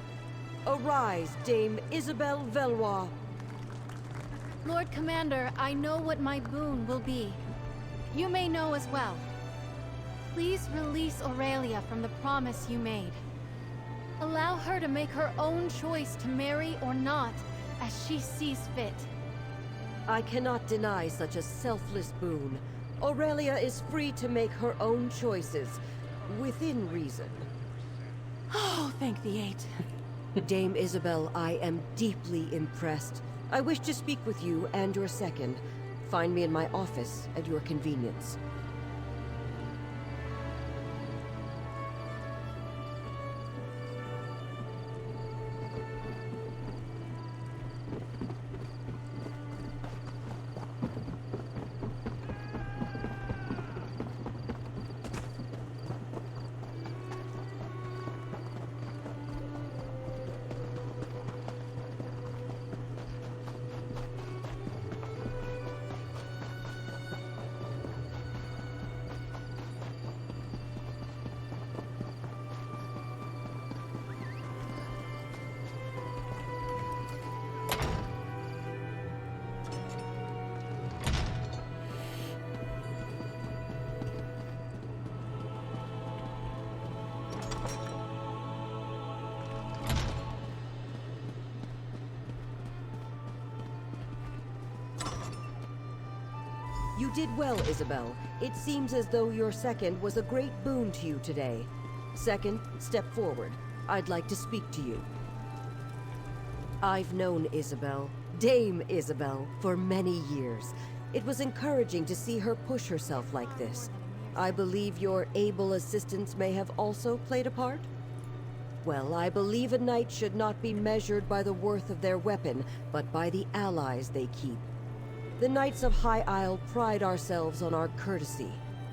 Arise, Dame Isabelle Valois. Lord Commander, I know what my boon will be. You may know as well. Please release Aurelia from the promise you made. Allow her to make her own choice to marry or not, as she sees fit. I cannot deny such a selfless boon. Aurelia is free to make her own choices, within reason. Oh, thank the 8. Dame Isabelle, I am deeply impressed. I wish to speak with you and your second. Find me in my office at your convenience. You did well, Isabelle. It seems as though your second was a great boon to you today. Second, step forward. I'd like to speak to you. I've known Isabelle, Dame Isabelle, for many years. It was encouraging to see her push herself like this. I believe your able assistance may have also played a part? Well, I believe a knight should not be measured by the worth of their weapon, but by the allies they keep. The Knights of High Isle pride ourselves on our courtesy,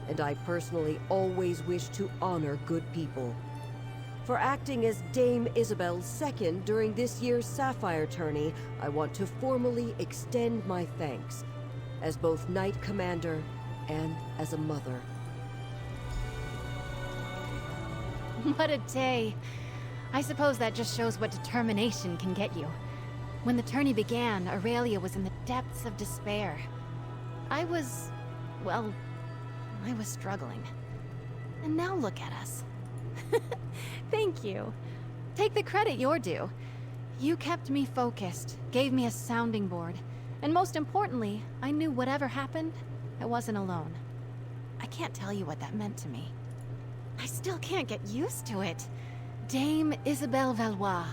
and I personally always wish to honor good people. For acting as Dame Isabelle's second during this year's Sapphire Tourney, I want to formally extend my thanks, as both Knight Commander and as a mother. What a day. I suppose that just shows what determination can get you. When the tourney began, Aurelia was in the depths of despair. I was, well, I was struggling. And now look at us. Thank you. Take the credit you're due. You kept me focused, gave me a sounding board, and most importantly, I knew whatever happened, I wasn't alone. I can't tell you what that meant to me. I still can't get used to it. Dame Isabelle Valois.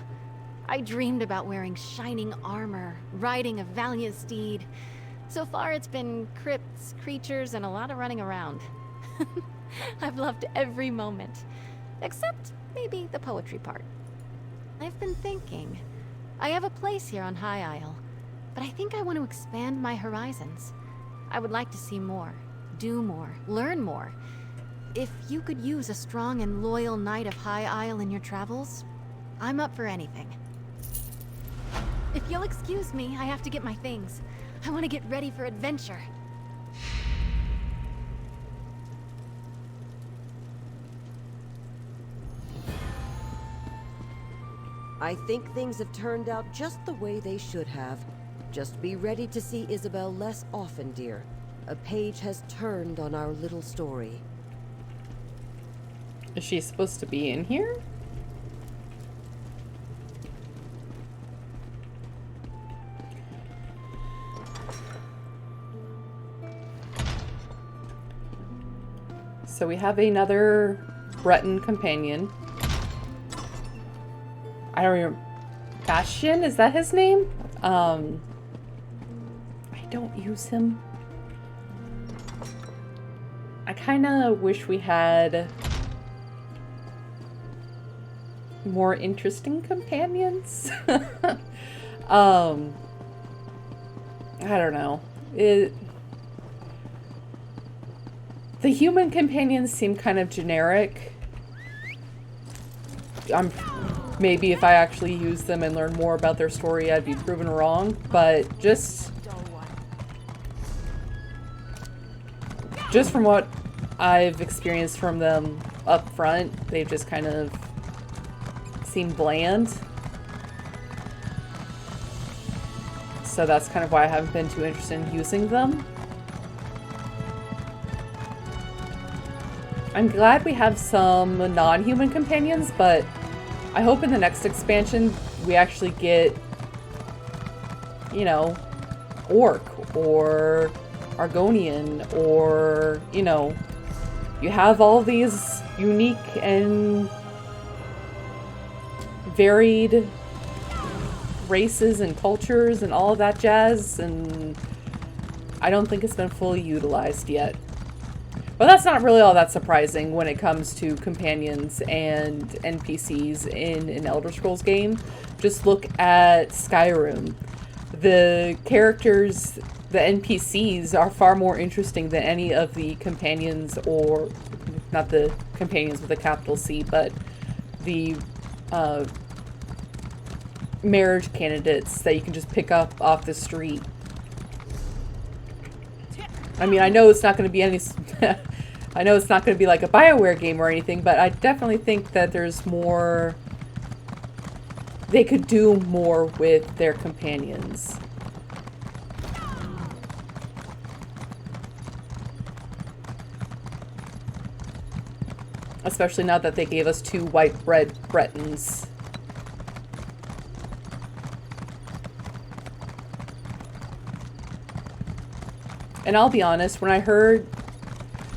I dreamed about wearing shining armor, riding a valiant steed. So far it's been crypts, creatures, and a lot of running around. I've loved every moment. Except maybe the poetry part. I've been thinking. I have a place here on High Isle, but I think I want to expand my horizons. I would like to see more, do more, learn more. If you could use a strong and loyal knight of High Isle in your travels, I'm up for anything. If you'll excuse me, I have to get my things. I want to get ready for adventure. I think things have turned out just the way they should have. Just be ready to see Isabelle less often, dear. A page has turned on our little story. Is she supposed to be in here? So we have another Breton companion. I don't remember. Bastion? Is that his name? I don't use him. I kind of wish we had more interesting companions. I don't know. The human companions seem kind of generic. Maybe if I actually use them and learn more about their story, I'd be proven wrong. But just from what I've experienced from them up front, they've just kind of seemed bland. So that's kind of why I haven't been too interested in using them. I'm glad we have some non-human companions, but I hope in the next expansion we actually get, you know, Orc or Argonian or, you know, you have all these unique and varied races and cultures and all of that jazz, and I don't think it's been fully utilized yet. But that's not really all that surprising when it comes to companions and NPCs in an Elder Scrolls game. Just look at Skyrim. The characters, the NPCs, are far more interesting than any of the companions, or not the companions with a capital C, but the marriage candidates that you can just pick up off the street. I mean, I know it's not going to be any... I know it's not going to be like a BioWare game or anything, but I definitely think that there's more... They could do more with their companions. Especially now that they gave us 2 white bread Bretons. And I'll be honest, when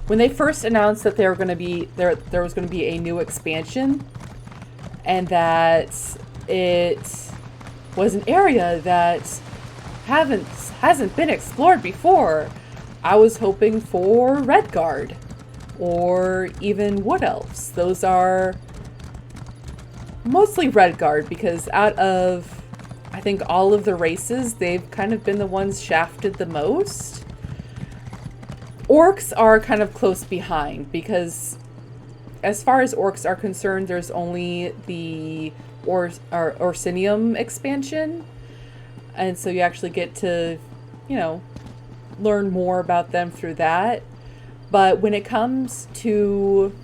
they first announced that there was going to be a new expansion, and that it was an area that hasn't been explored before, I was hoping for Redguard or even Wood Elves. Those are mostly Redguard, because out of, I think, all of the races, they've kind of been the ones shafted the most. Orcs are kind of close behind, because as far as orcs are concerned, there's only the Orsinium expansion. And so you actually get to, you know, learn more about them through that. But when it comes to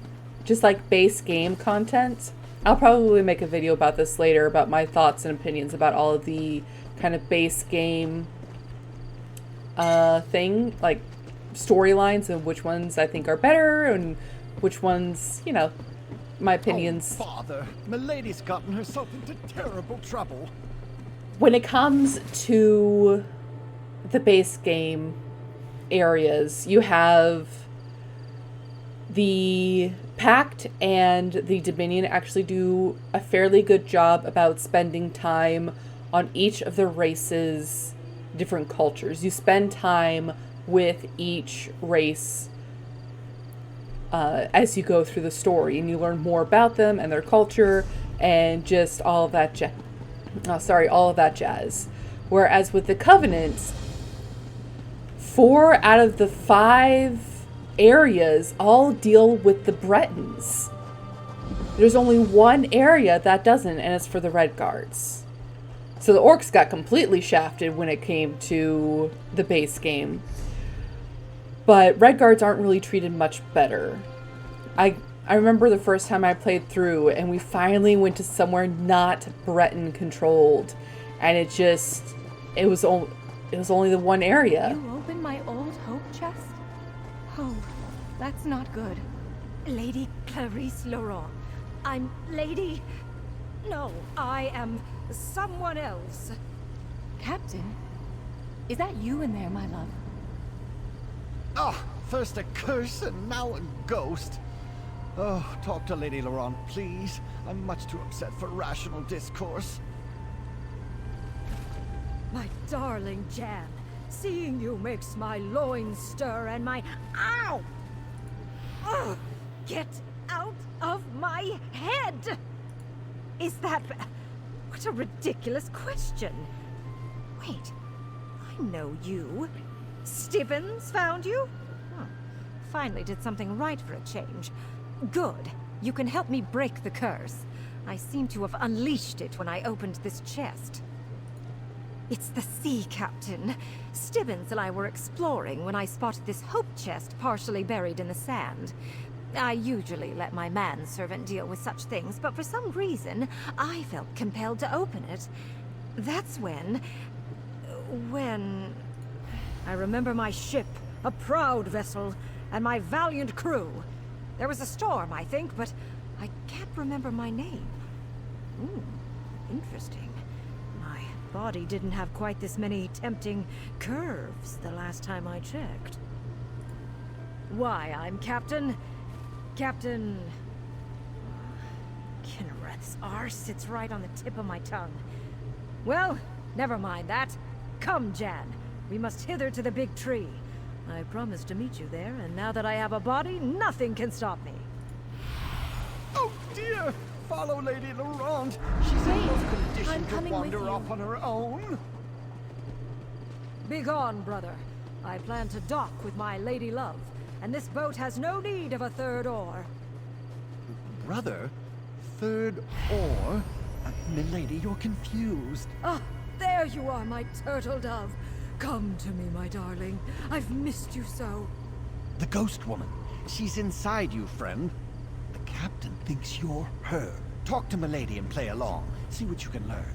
just like base game content, I'll probably make a video about this later, about my thoughts and opinions about all of the kind of base game like storylines and which ones I think are better and which ones, you know, my opinions. Oh, bother. Milady's gotten herself into terrible trouble. When it comes to the base game areas, you have the Pact and the Dominion actually do a fairly good job about spending time on each of the races' different cultures. You spend time with each race as you go through the story, and you learn more about them and their culture and just all of that all of that jazz. Whereas with the Covenant, 4 out of the 5 areas all deal with the Bretons. There's only one area that doesn't, and it's for the Red Guards. So the Orcs got completely shafted when it came to the base game. But Red Guards aren't really treated much better. I remember the first time I played through, and we finally went to somewhere not Breton controlled, and it was only the one area. You opened my old hope chest? Oh, that's not good. Lady Clarice Laurent. I'm Lady... No, I am someone else. Captain? Is that you in there, my love? Oh, first a curse and now a ghost. Oh, talk to Lady Laurent, please. I'm much too upset for rational discourse. My darling Jan, seeing you makes my loins stir and my... Ow! Ugh! Get out of my head! Is that... What a ridiculous question. Wait, I know you. Stibbons found you? Huh. Finally did something right for a change. Good. You can help me break the curse. I seem to have unleashed it when I opened this chest. It's the sea captain. Stibbons and I were exploring when I spotted this hope chest partially buried in the sand. I usually let my manservant deal with such things, but for some reason, I felt compelled to open it. That's when... I remember my ship, a proud vessel, and my valiant crew. There was a storm, I think, but I can't remember my name. Ooh, interesting. My body didn't have quite this many tempting curves the last time I checked. Why, I'm Captain... Kinnereth's R sits right on the tip of my tongue. Well, never mind that. Come, Jan. We must hither to the big tree. I promised to meet you there, and now that I have a body, nothing can stop me. Oh dear! Follow Lady Laurent. She's in no condition to wander off on her own. Begone, brother. I plan to dock with my lady love, and this boat has no need of a third oar. Brother? Third oar? Milady, you're confused. Ah, there you are, my turtle dove. Come to me, my darling. I've missed you so. The ghost woman. She's inside you, friend. The captain thinks you're her. Talk to Milady and play along. See what you can learn.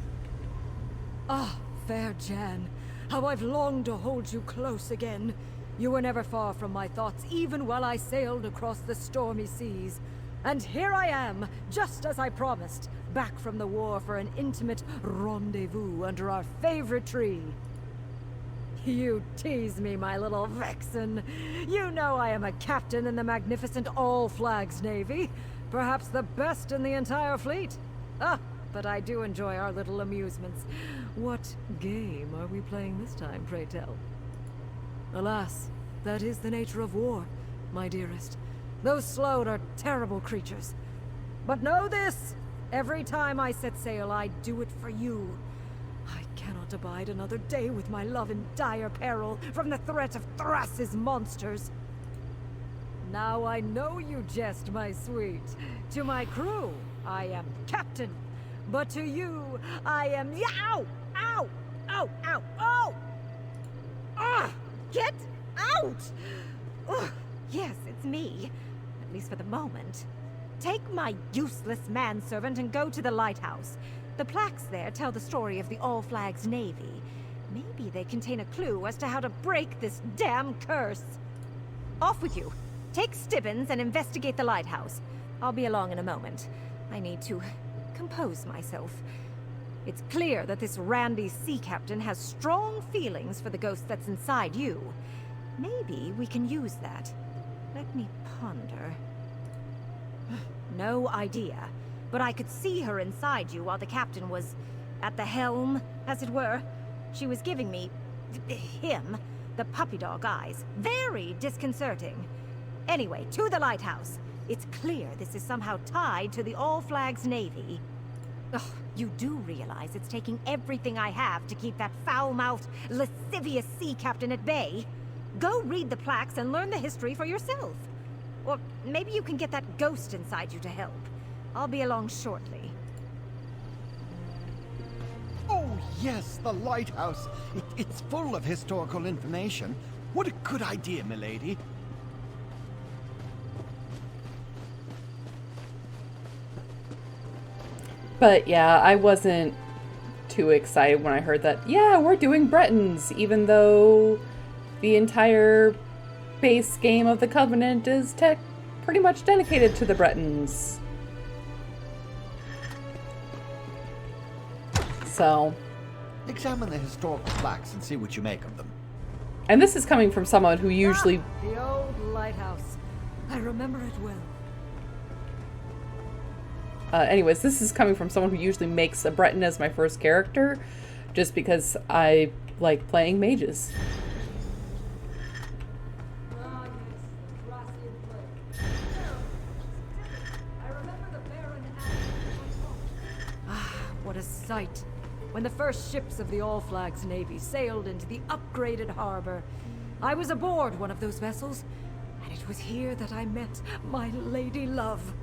Ah, fair Jan. How I've longed to hold you close again. You were never far from my thoughts, even while I sailed across the stormy seas. And here I am, just as I promised, back from the war for an intimate rendezvous under our favorite tree. You tease me, my little vixen. You know I am a captain in the magnificent All-Flags Navy. Perhaps the best in the entire fleet. Ah, but I do enjoy our little amusements. What game are we playing this time, pray tell? Alas, that is the nature of war, my dearest. Those Sload are terrible creatures. But know this! Every time I set sail, I do it for you. I cannot abide another day with my love in dire peril from the threat of Thras's monsters. Now I know you jest, my sweet. To my crew, I am captain. But to you, I am... Ow! Ow! Ow! Ow! Oh! Ah! Get out! Ugh. Yes, it's me. At least for the moment. Take my useless manservant and go to the lighthouse. The plaques there tell the story of the All-Flags Navy. Maybe they contain a clue as to how to break this damn curse. off with you. Take Stibbins and investigate the lighthouse. I'll be along in a moment. I need to compose myself. It's clear that this randy sea captain has strong feelings for the ghost that's inside you. Maybe we can use that. Let me ponder. No idea, but I could see her inside you while the captain was at the helm, as it were. She was giving me, him, the puppy dog eyes. Very disconcerting. Anyway, to the lighthouse. It's clear this is somehow tied to the All Flags Navy. Ugh, you do realize it's taking everything I have to keep that foul-mouthed, lascivious sea captain at bay? Go read the plaques and learn the history for yourself. Or maybe you can get that ghost inside you to help. I'll be along shortly. Oh, yes, the lighthouse. It's full of historical information. What a good idea, milady. But yeah, I wasn't too excited when I heard that, yeah, we're doing Bretons, even though the entire base game of the Covenant is pretty much dedicated to the Bretons. So. Examine the historical plaques and see what you make of them. And this is coming from someone who usually... The old lighthouse. I remember it well. Anyways, this is coming from someone who usually makes a Breton as my first character, just because I like playing mages. Ah, what a sight. When the first ships of the All Flags Navy sailed into the upgraded harbor, I was aboard one of those vessels, and it was here that I met my lady love.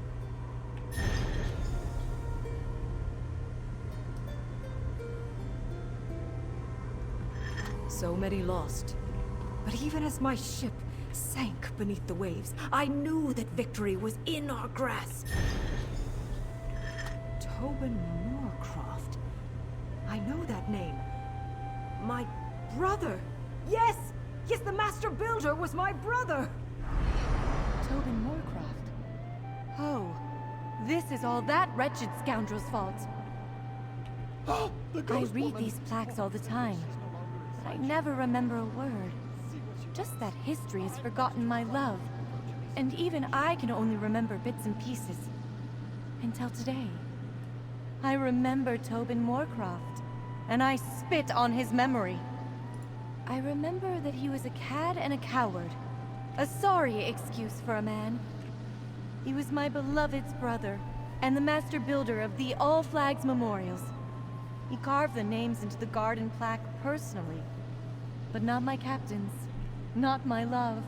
So many lost. But even as my ship sank beneath the waves, I knew that victory was in our grasp. Tobin Moorcroft. I know that name. My brother. Yes! Yes, the Master Builder was my brother! Tobin Moorcroft. Oh, this is all that wretched scoundrel's fault. I read these plaques all the time, but I never remember a word. Just that history has forgotten my love, and even I can only remember bits and pieces. Until today. I remember Tobin Moorcroft, and I spit on his memory. I remember that he was a cad and a coward. A sorry excuse for a man. He was my beloved's brother, and the master builder of the All Flags Memorials. He carved the names into the garden plaque personally. But not my captain's. Not my love.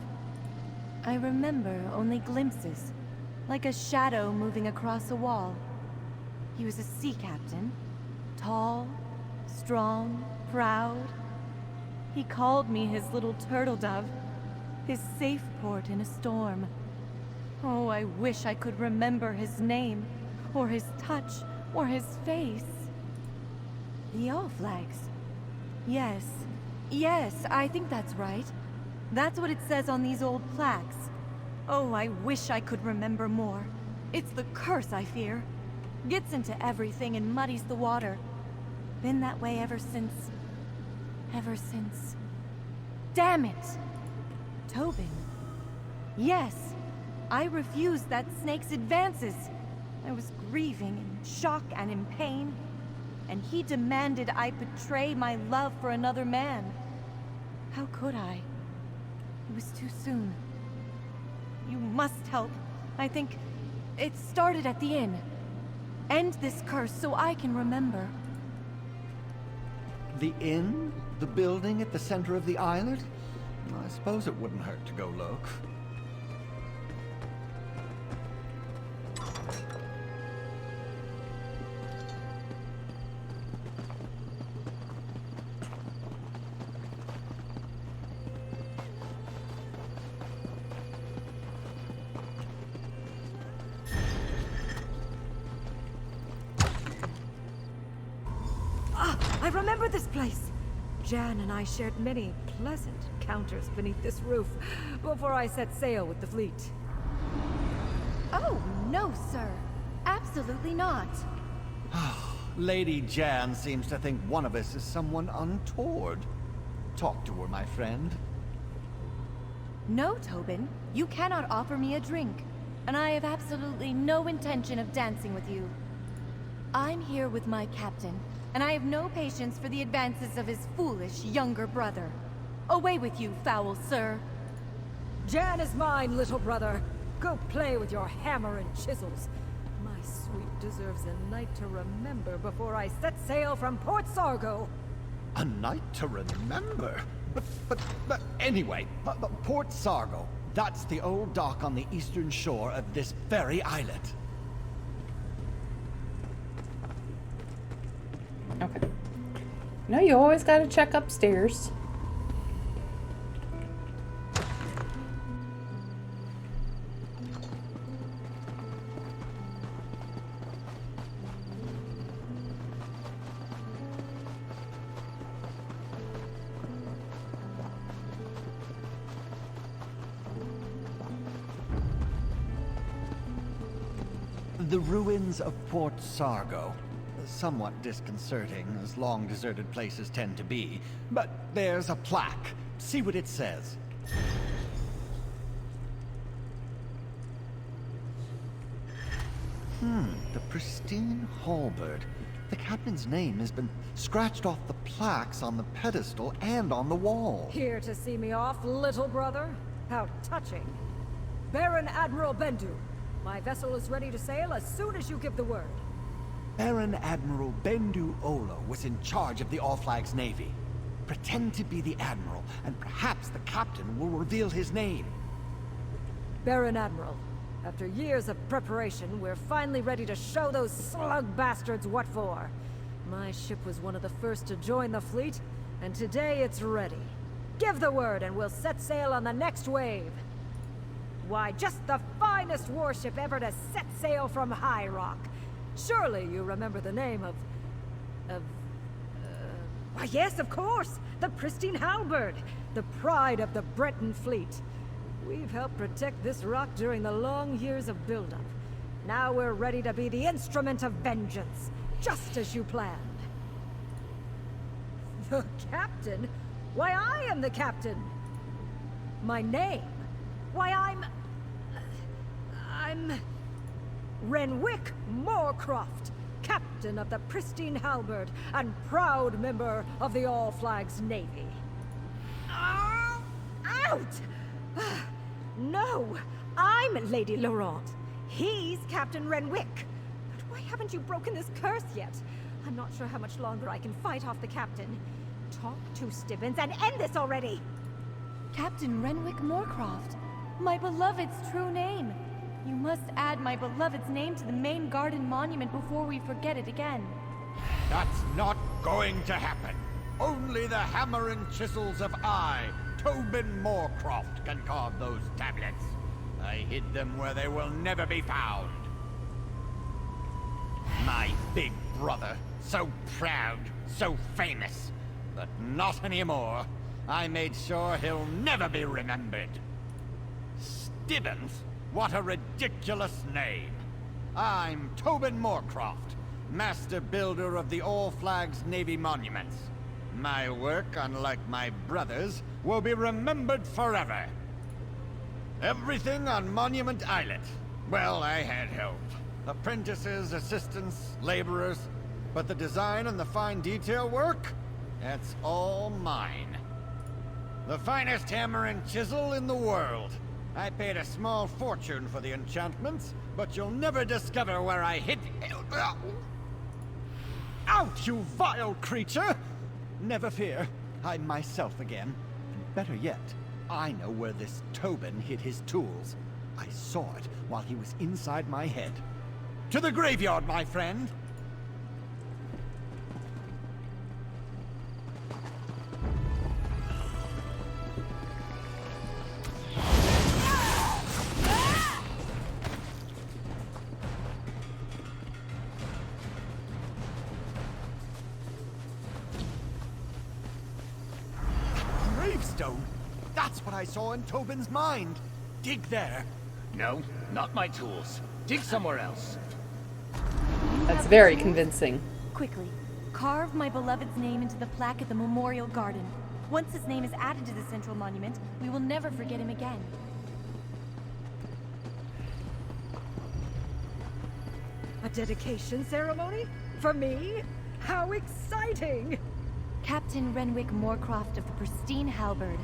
I remember only glimpses, like a shadow moving across a wall. He was a sea captain. Tall, strong, proud. He called me his little turtle dove. His safe port in a storm. Oh, I wish I could remember his name, or his touch, or his face. The All Flags. Yes. Yes, I think that's right. That's what it says on these old plaques. Oh, I wish I could remember more. It's the curse, I fear. Gets into everything and muddies the water. Been that way ever since. Damn it! Tobin. Yes, I refused that snake's advances. I was grieving in shock and in pain, and he demanded I betray my love for another man. How could I? It was too soon. You must help. I think it started at the inn. End this curse so I can remember. The inn? The building at the center of the islet? I suppose it wouldn't hurt to go look. Ah, I remember this place. Jan and I shared many pleasant encounters beneath this roof before I set sail with the fleet. Oh, no, sir. Absolutely not. Lady Jan seems to think one of us is someone untoward. Talk to her, my friend. No, Tobin. You cannot offer me a drink. And I have absolutely no intention of dancing with you. I'm here with my captain, and I have no patience for the advances of his foolish younger brother. Away with you, foul sir. Jan is mine, little brother. Go play with your hammer and chisels. My sweet deserves a night to remember before I set sail from Port Sargo. A night to remember? But anyway, Port Sargo. That's the old dock on the eastern shore of this very islet. Okay. No, you always gotta check upstairs. The ruins of Port Sargo. Somewhat disconcerting, as long-deserted places tend to be. But there's a plaque. See what it says. The pristine halberd. The captain's name has been scratched off the plaques on the pedestal and on the wall. Here to see me off, little brother? How touching. Baron Admiral Bendu. My vessel is ready to sail as soon as you give the word. Baron Admiral Bendu Olo was in charge of the All Flags Navy. Pretend to be the Admiral, and perhaps the captain will reveal his name. Baron Admiral, after years of preparation, we're finally ready to show those slug bastards what for. My ship was one of the first to join the fleet, and today it's ready. Give the word and we'll set sail on the next wave. Why, just the finest warship ever to set sail from High Rock. Surely you remember the name of... Why yes, of course! The pristine halberd! The pride of the Breton fleet. We've helped protect this rock during the long years of buildup. Now we're ready to be the instrument of vengeance, just as you planned. The captain? Why, I am the captain! My name? Why, I'm Renwick Moorcroft, captain of the pristine halberd and proud member of the All Flags Navy. Out! No, I'm Lady Laurent. He's Captain Renwick. But why haven't you broken this curse yet? I'm not sure how much longer I can fight off the captain. Talk to Stibbins and end this already! Captain Renwick Moorcroft. My beloved's true name. You must add my beloved's name to the main garden monument before we forget it again. That's not going to happen. Only the hammer and chisels of Tobin Moorcroft, can carve those tablets. I hid them where they will never be found. My big brother, so proud, so famous. But not anymore. I made sure he'll never be remembered. Stibbins? What a ridiculous name. I'm Tobin Moorcroft, master builder of the All Flags Navy monuments. My work, unlike my brother's, will be remembered forever. Everything on Monument Islet. Well, I had help. Apprentices, assistants, laborers. But the design and the fine detail work? That's all mine. The finest hammer and chisel in the world. I paid a small fortune for the enchantments, but you'll never discover where I hid... Out, you vile creature! Never fear, I'm myself again. And better yet, I know where this Tobin hid his tools. I saw it while he was inside my head. To the graveyard, my friend! Gravestone? That's what I saw in Tobin's mind. Dig there. No, not my tools. Dig somewhere else. That's very convincing. Quickly, carve my beloved's name into the plaque at the Memorial Garden. Once his name is added to the central monument, we will never forget him again. A dedication ceremony? For me? How exciting! Captain Renwick Moorcroft of the pristine halberd.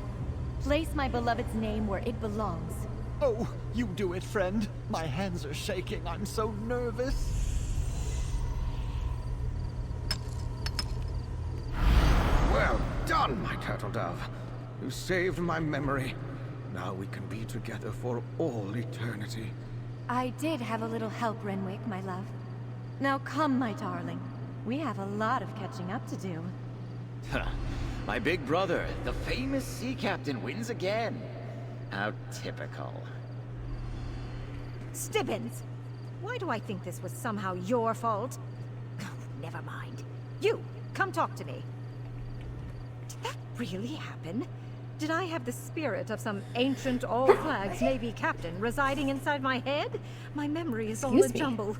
Place my beloved's name where it belongs. Oh, you do it, friend. My hands are shaking. I'm so nervous. Well done, my turtle dove. You saved my memory. Now we can be together for all eternity. I did have a little help, Renwick, my love. Now come, my darling. We have a lot of catching up to do. My big brother, the famous sea captain, wins again. How typical. Stibbins! Why do I think this was somehow your fault? Oh, never mind. You, come talk to me. Did that really happen? Did I have the spirit of some ancient all-flags Navy captain residing inside my head? My memory is all a jumble.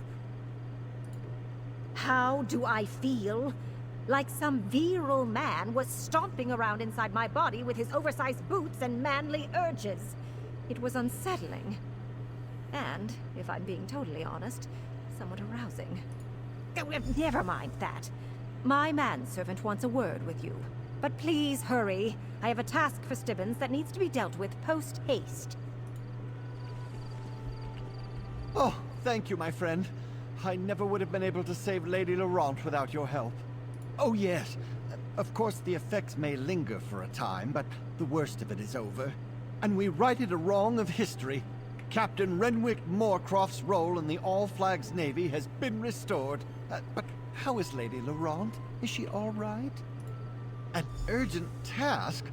How do I feel? Like some virile man was stomping around inside my body with his oversized boots and manly urges. It was unsettling. And, if I'm being totally honest, somewhat arousing. Never mind that. My manservant wants a word with you. But please hurry. I have a task for Stibbins that needs to be dealt with post-haste. Oh, thank you, my friend. I never would have been able to save Lady Laurent without your help. Oh, yes. Of course, the effects may linger for a time, but the worst of it is over. And we righted a wrong of history. Captain Renwick Moorcroft's role in the All-Flags Navy has been restored. But how is Lady Laurent? Is she all right? An urgent task?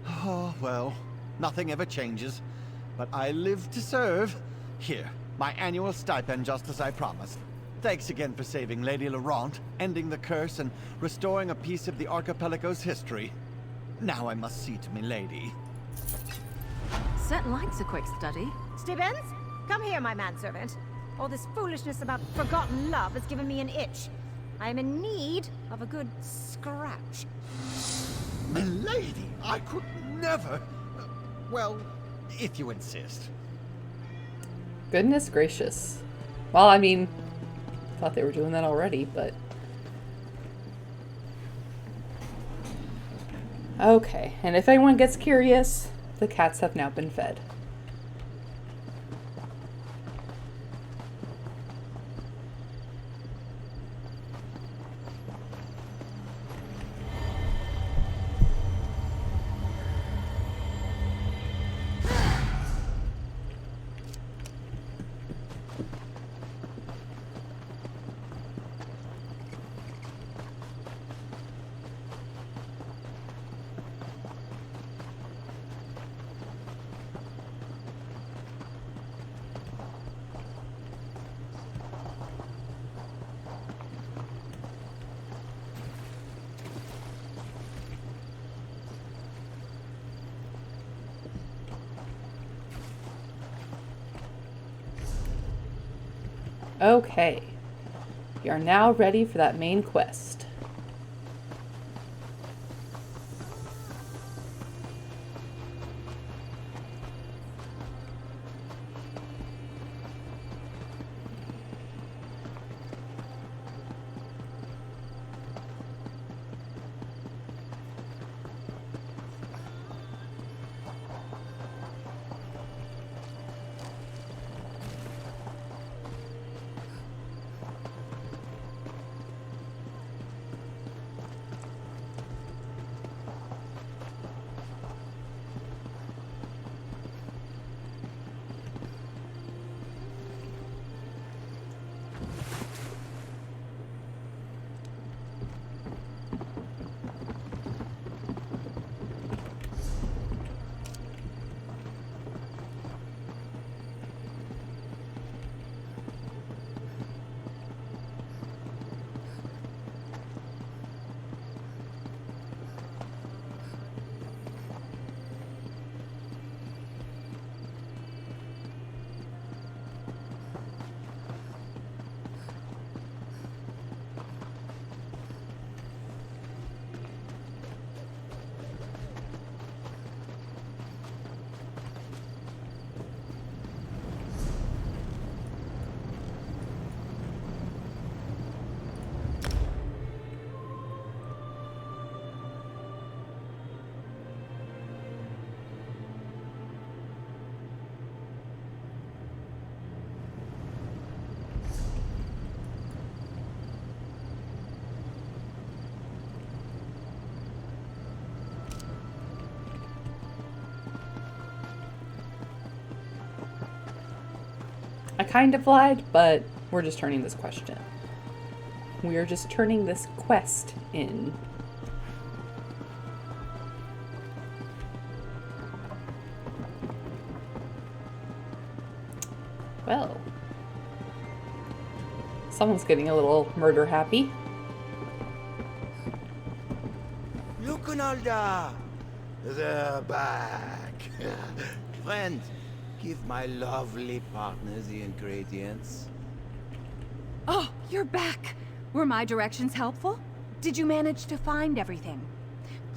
Oh, well, nothing ever changes. But I live to serve. Here, my annual stipend, just as I promised. Thanks again for saving Lady Laurent, ending the curse, and restoring a piece of the archipelago's history. Now I must see to me lady. Set likes a quick study. Stibbins, come here, my manservant. All this foolishness about forgotten love has given me an itch. I am in need of a good scratch. Milady, I could never... Well, if you insist. Goodness gracious. Well, I mean, thought they were doing that already, but... Okay, and if anyone gets curious, the cats have now been fed. Okay, we are now ready for that main quest. kind of lied, but we're just turning this question. We are just turning this quest in. Well, someone's getting a little murder happy. Lucanalda! They're back. Friend, give my lovely partner the ingredients. Oh, you're back! Were my directions helpful? Did you manage to find everything?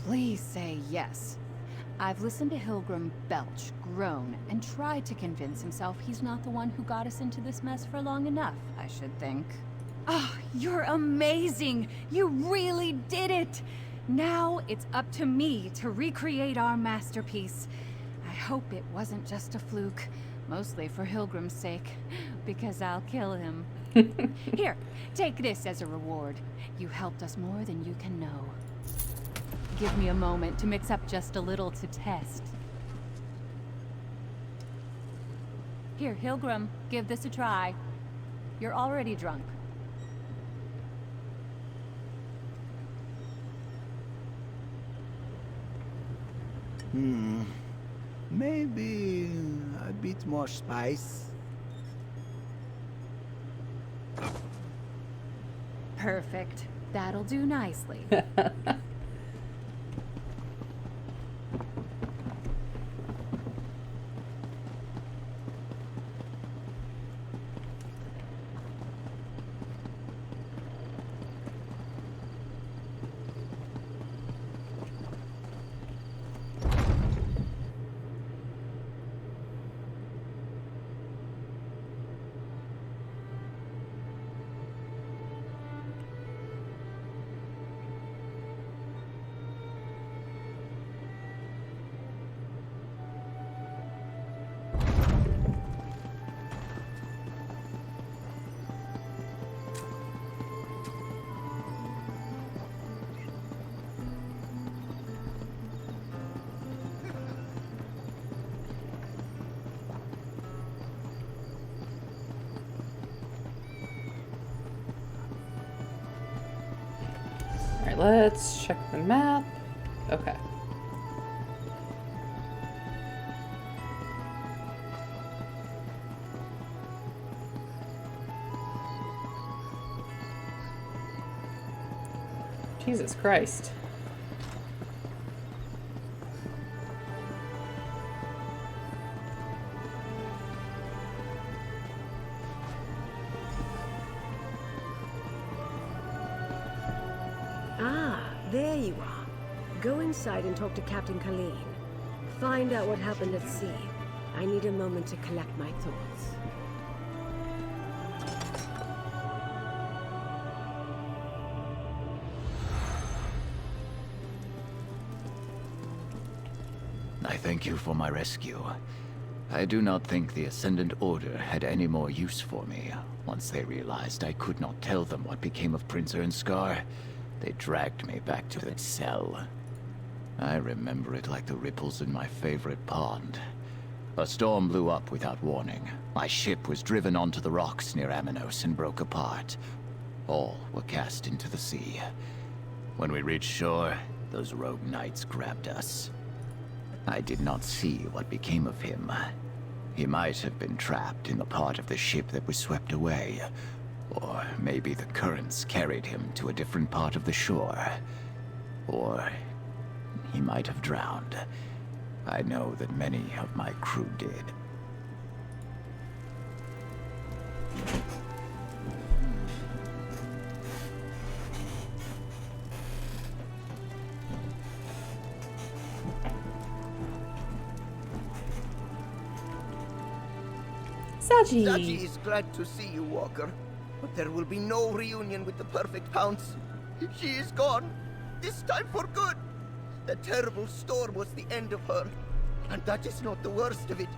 Please say yes. I've listened to Hilgrim belch, groan, and try to convince himself he's not the one who got us into this mess for long enough, I should think. Oh, you're amazing! You really did it! Now it's up to me to recreate our masterpiece. I hope it wasn't just a fluke, mostly for Hilgrim's sake, because I'll kill him. Here, take this as a reward. You helped us more than you can know. Give me a moment to mix up just a little to test. Here, Hilgrim, give this a try. You're already drunk. Maybe a bit more spice. Perfect. That'll do nicely. Let's check the map. Okay. Jesus Christ. There you are. Go inside and talk to Captain Colleen. Find out what happened at sea. I need a moment to collect my thoughts. I thank you for my rescue. I do not think the Ascendant Order had any more use for me. Once they realized I could not tell them what became of Prince Ernskar, they dragged me back to the cell. I remember it like the ripples in my favorite pond. A storm blew up without warning. My ship was driven onto the rocks near Aminos and broke apart. All were cast into the sea. When we reached shore, those rogue knights grabbed us. I did not see what became of him. He might have been trapped in the part of the ship that was swept away. Or maybe the currents carried him to a different part of the shore. Or he might have drowned. I know that many of my crew did. Saji! Saji is glad to see you, Walker. But there will be no reunion with the Perfect Pounce. She is gone. This time for good. The terrible storm was the end of her. And that is not the worst of it.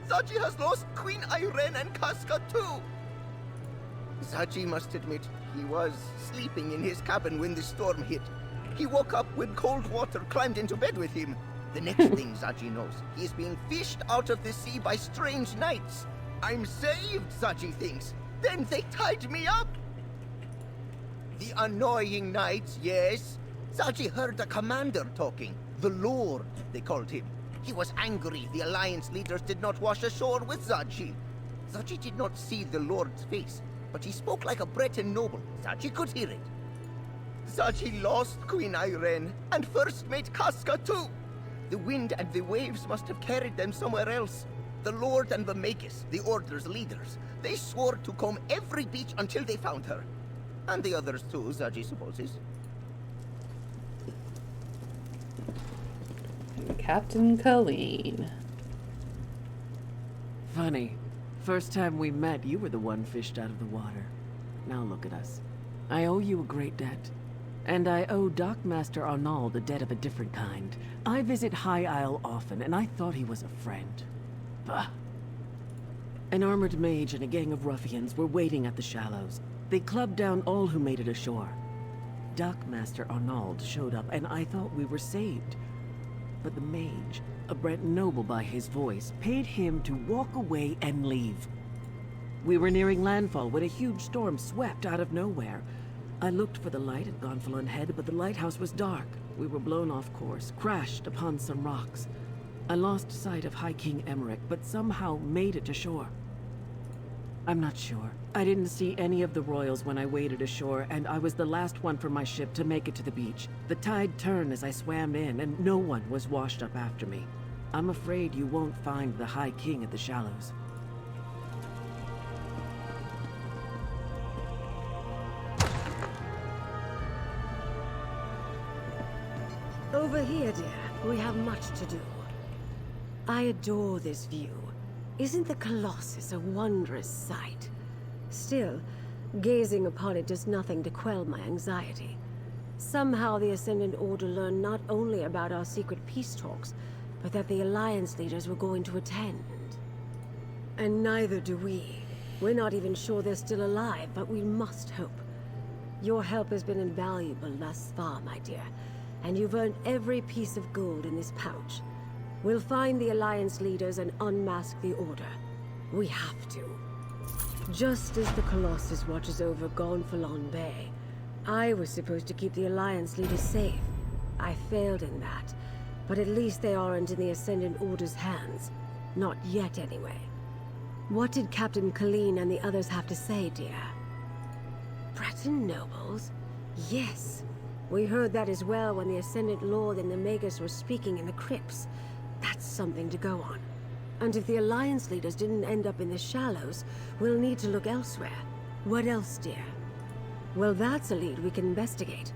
Saji has lost Queen Irene and Casca too. Saji must admit, he was sleeping in his cabin when the storm hit. He woke up when cold water climbed into bed with him. The next thing Saji knows, he is being fished out of the sea by strange knights. I'm saved, Zachi thinks. Then they tied me up. The annoying knights, yes. Zachi heard the commander talking. The Lord, they called him. He was angry the Alliance leaders did not wash ashore with Zachi. Zachi did not see the Lord's face, but he spoke like a Breton noble. Zachi could hear it. Zachi lost Queen Irene, and First Mate Casca too. The wind and the waves must have carried them somewhere else. The Lord and the Magus, the Order's leaders, they swore to comb every beach until they found her. And the others too, Zachi supposes. Captain Colleen. Funny. First time we met, you were the one fished out of the water. Now look at us. I owe you a great debt. And I owe Dockmaster Arnauld a debt of a different kind. I visit High Isle often, and I thought he was a friend. Bah. An armored mage and a gang of ruffians were waiting at the shallows. They clubbed down all who made it ashore. Dockmaster Arnauld showed up, and I thought we were saved. But the mage, a Breton noble by his voice, paid him to walk away and leave. We were nearing landfall when a huge storm swept out of nowhere. I looked for the light at Gonfalon Head, but the lighthouse was dark. We were blown off course, crashed upon some rocks. I lost sight of High King Emmerich, but somehow made it to shore. I'm not sure. I didn't see any of the royals when I waded ashore, and I was the last one from my ship to make it to the beach. The tide turned as I swam in, and no one was washed up after me. I'm afraid you won't find the High King at the shallows. Over here, dear. We have much to do. I adore this view. Isn't the Colossus a wondrous sight? Still, gazing upon it does nothing to quell my anxiety. Somehow the Ascendant Order learned not only about our secret peace talks, but that the Alliance leaders were going to attend. And neither do we. We're not even sure they're still alive, but we must hope. Your help has been invaluable thus far, my dear, and you've earned every piece of gold in this pouch. We'll find the Alliance leaders and unmask the Order. We have to. Just as the Colossus watches over Gonfalon Bay, I was supposed to keep the Alliance leaders safe. I failed in that, but at least they aren't in the Ascendant Order's hands. Not yet, anyway. What did Captain Colleen and the others have to say, dear? Breton nobles? Yes. We heard that as well when the Ascendant Lord and the Magus were speaking in the crypts. That's something to go on. And if the Alliance leaders didn't end up in the shallows, we'll need to look elsewhere. What else, dear? Well, that's a lead we can investigate.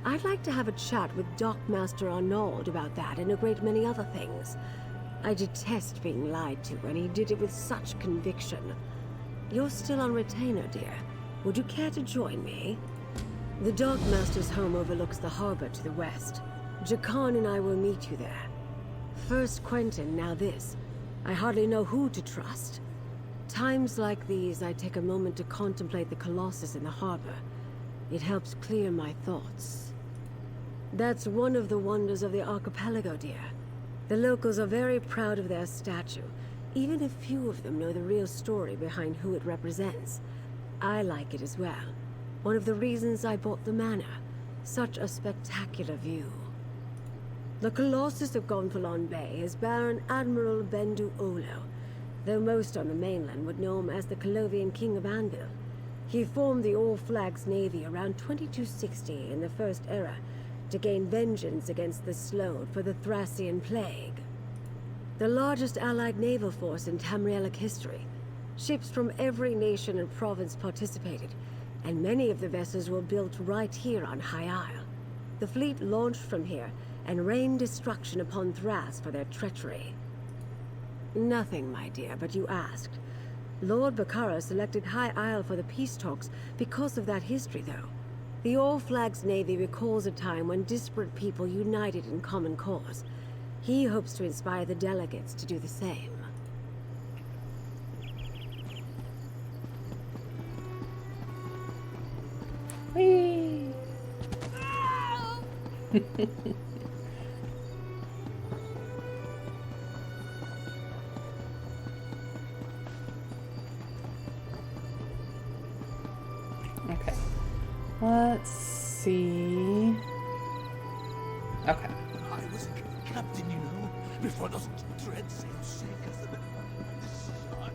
I'd like to have a chat with Dockmaster Arnauld about that and a great many other things. I detest being lied to, and he did it with such conviction. You're still on retainer, dear. Would you care to join me? The Dockmaster's home overlooks the harbor to the west. Jakan and I will meet you there. First Quentin, now this. I hardly know who to trust. Times like these, I take a moment to contemplate the Colossus in the harbor. It helps clear my thoughts. That's one of the wonders of the archipelago, dear. The locals are very proud of their statue, even if few of them know the real story behind who it represents. I like it as well. One of the reasons I bought the manor. Such a spectacular view. The Colossus of Gonfalon Bay is Baron Admiral Bendu Olo, though most on the mainland would know him as the Colovian King of Anvil. He formed the All Flags Navy around 2260 in the First Era to gain vengeance against the Slode for the Thracian Plague. The largest allied naval force in Tamrielic history. Ships from every nation and province participated, and many of the vessels were built right here on High Isle. The fleet launched from here and rained destruction upon Thras for their treachery. Nothing, my dear, but you asked. Lord Bakara selected High Isle for the peace talks because of that history, though. The All Flags Navy recalls a time when disparate people united in common cause. He hopes to inspire the delegates to do the same. Whee! Okay. Let's see. Okay. I was captain, you know, before those dread sails sank us in the shot.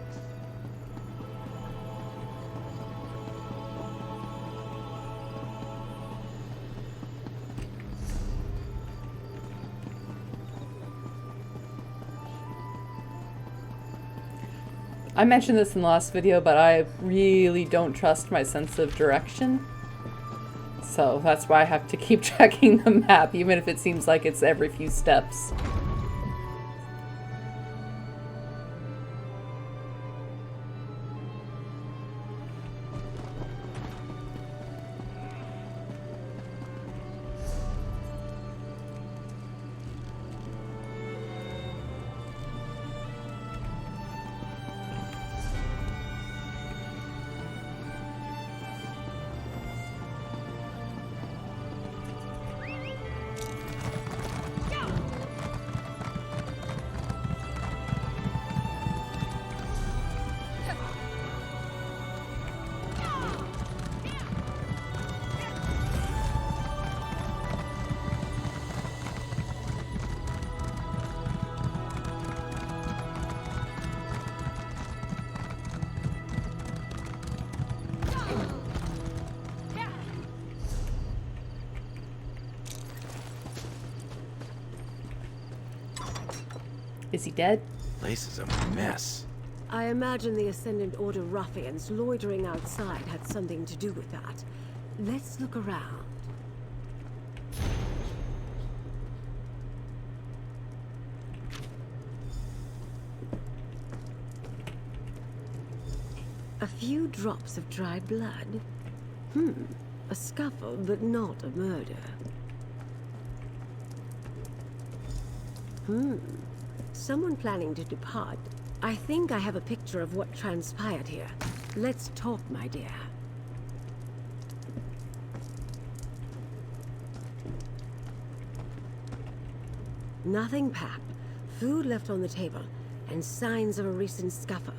I mentioned this in the last video, but I really don't trust my sense of direction. So that's why I have to keep checking the map, even if it seems like it's every few steps. Is he dead? Place is a mess. I imagine the Ascendant Order ruffians loitering outside had something to do with that. Let's look around. A few drops of dried blood. A scuffle, but not a murder. Someone planning to depart. I think I have a picture of what transpired here. Let's talk, my dear. Nothing, Pap. Food left on the table, and signs of a recent scuffle.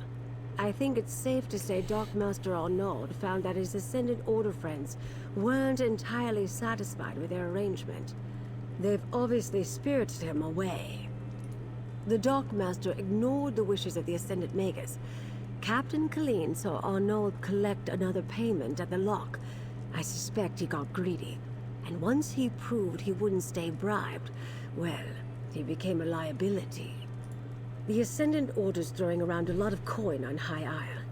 I think it's safe to say Dockmaster Arnaud found that his Ascendant Order friends weren't entirely satisfied with their arrangement. They've obviously spirited him away. The Dockmaster ignored the wishes of the Ascendant Magus. Captain Colleen saw Arnaud collect another payment at the lock. I suspect he got greedy. And once he proved he wouldn't stay bribed, well, he became a liability. The Ascendant Order's throwing around a lot of coin on High Isle.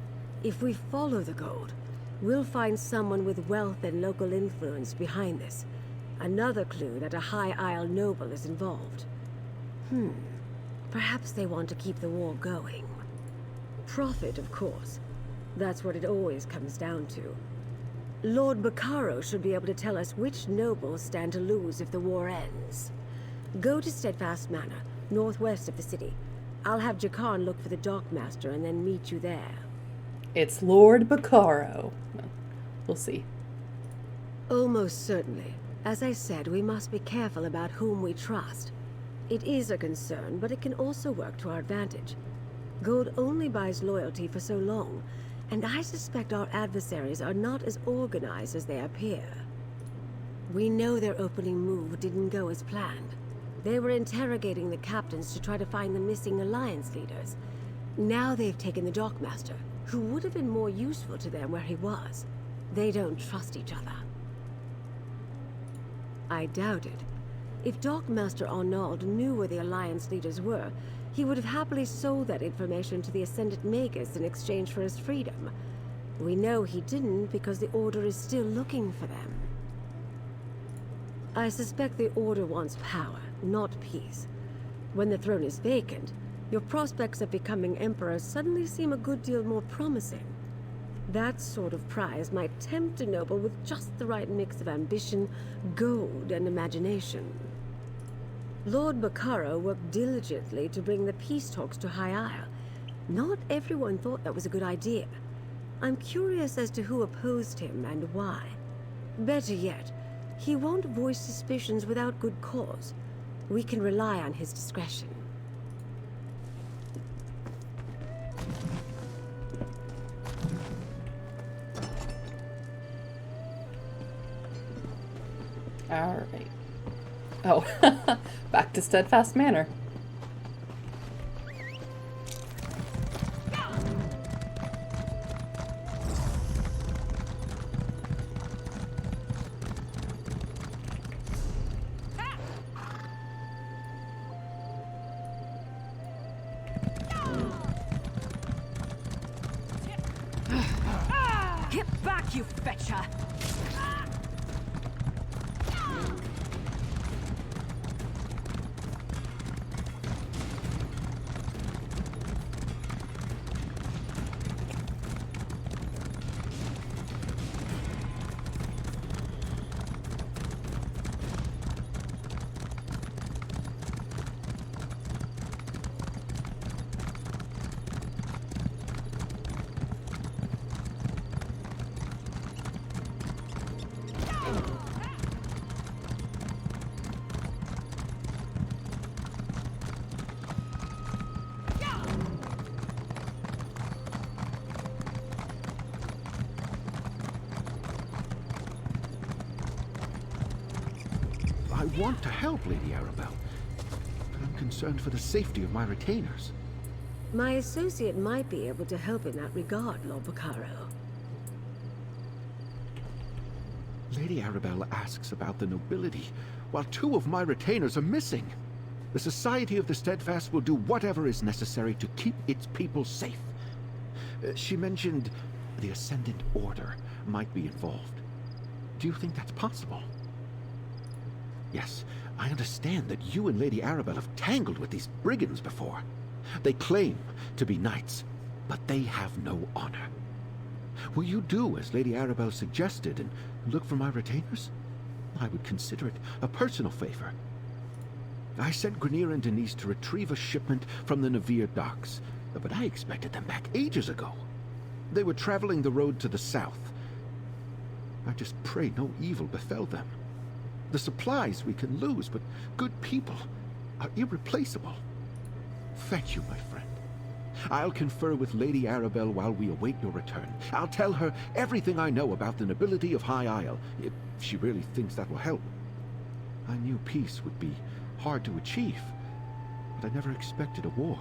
If we follow the gold, we'll find someone with wealth and local influence behind this. Another clue that a High Isle noble is involved. Perhaps they want to keep the war going. Profit, of course. That's what it always comes down to. Lord Baccaro should be able to tell us which nobles stand to lose if the war ends. Go to Steadfast Manor, northwest of the city. I'll have Jakarn look for the Dockmaster and then meet you there. It's Lord Baccaro. We'll see. Almost certainly. As I said, we must be careful about whom we trust. It is a concern, but it can also work to our advantage. Gold only buys loyalty for so long, and I suspect our adversaries are not as organized as they appear. We know their opening move didn't go as planned. They were interrogating the captains to try to find the missing alliance leaders. Now they've taken the Dockmaster, who would have been more useful to them where he was. They don't trust each other. I doubt it. If Dockmaster Arnaud knew where the Alliance leaders were, he would have happily sold that information to the Ascendant Magus in exchange for his freedom. We know he didn't because the Order is still looking for them. I suspect the Order wants power, not peace. When the throne is vacant, your prospects of becoming Emperor suddenly seem a good deal more promising. That sort of prize might tempt a noble with just the right mix of ambition, gold, and imagination. Lord Baccaro worked diligently to bring the peace talks to High Isle. Not everyone thought that was a good idea. I'm curious as to who opposed him and why. Better yet, he won't voice suspicions without good cause. We can rely on his discretion. All right. Oh, back to Steadfast Manor. Get back, you fetcher! I want to help, Lady Arabelle, but I'm concerned for the safety of my retainers. My associate might be able to help in that regard, Lord Bacaro. Lady Arabelle asks about the nobility, while 2 of my retainers are missing. The Society of the Steadfast will do whatever is necessary to keep its people safe. She mentioned the Ascendant Order might be involved. Do you think that's possible? Yes, I understand that you and Lady Arabelle have tangled with these brigands before. They claim to be knights, but they have no honor. Will you do as Lady Arabelle suggested and look for my retainers? I would consider it a personal favor. I sent Grenier and Denise to retrieve a shipment from the Navir docks, but I expected them back ages ago. They were traveling the road to the south. I just pray no evil befell them. The supplies we can lose, but good people are irreplaceable. Thank you, my friend. I'll confer with Lady Arabelle while we await your return. I'll tell her everything I know about the nobility of High Isle, if she really thinks that will help. I knew peace would be hard to achieve, but I never expected a war.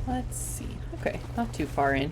Let's see. Okay, not too far in.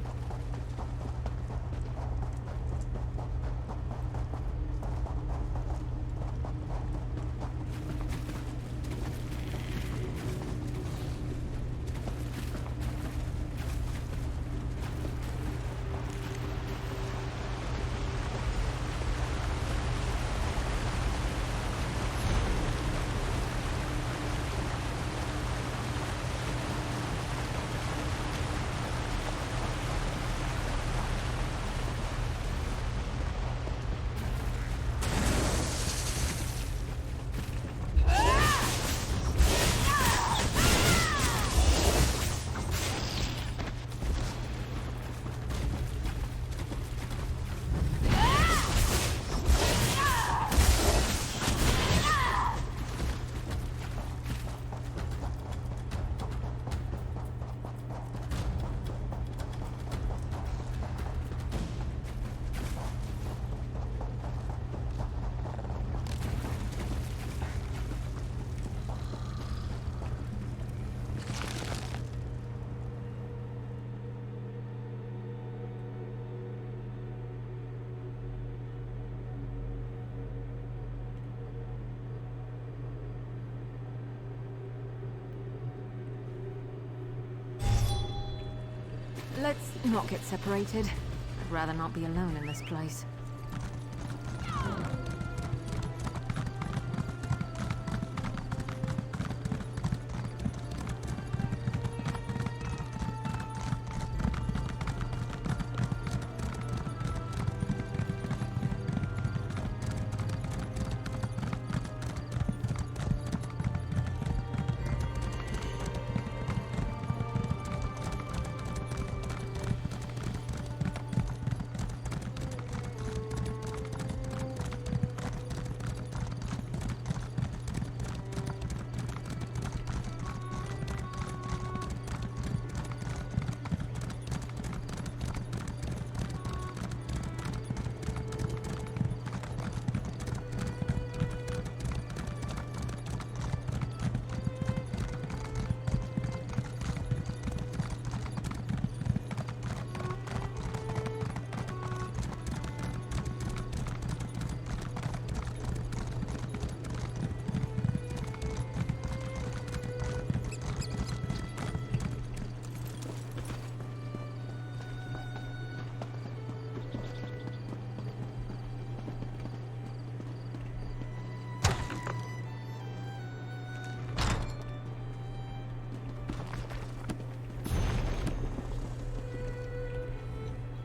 Let's not get separated. I'd rather not be alone in this place.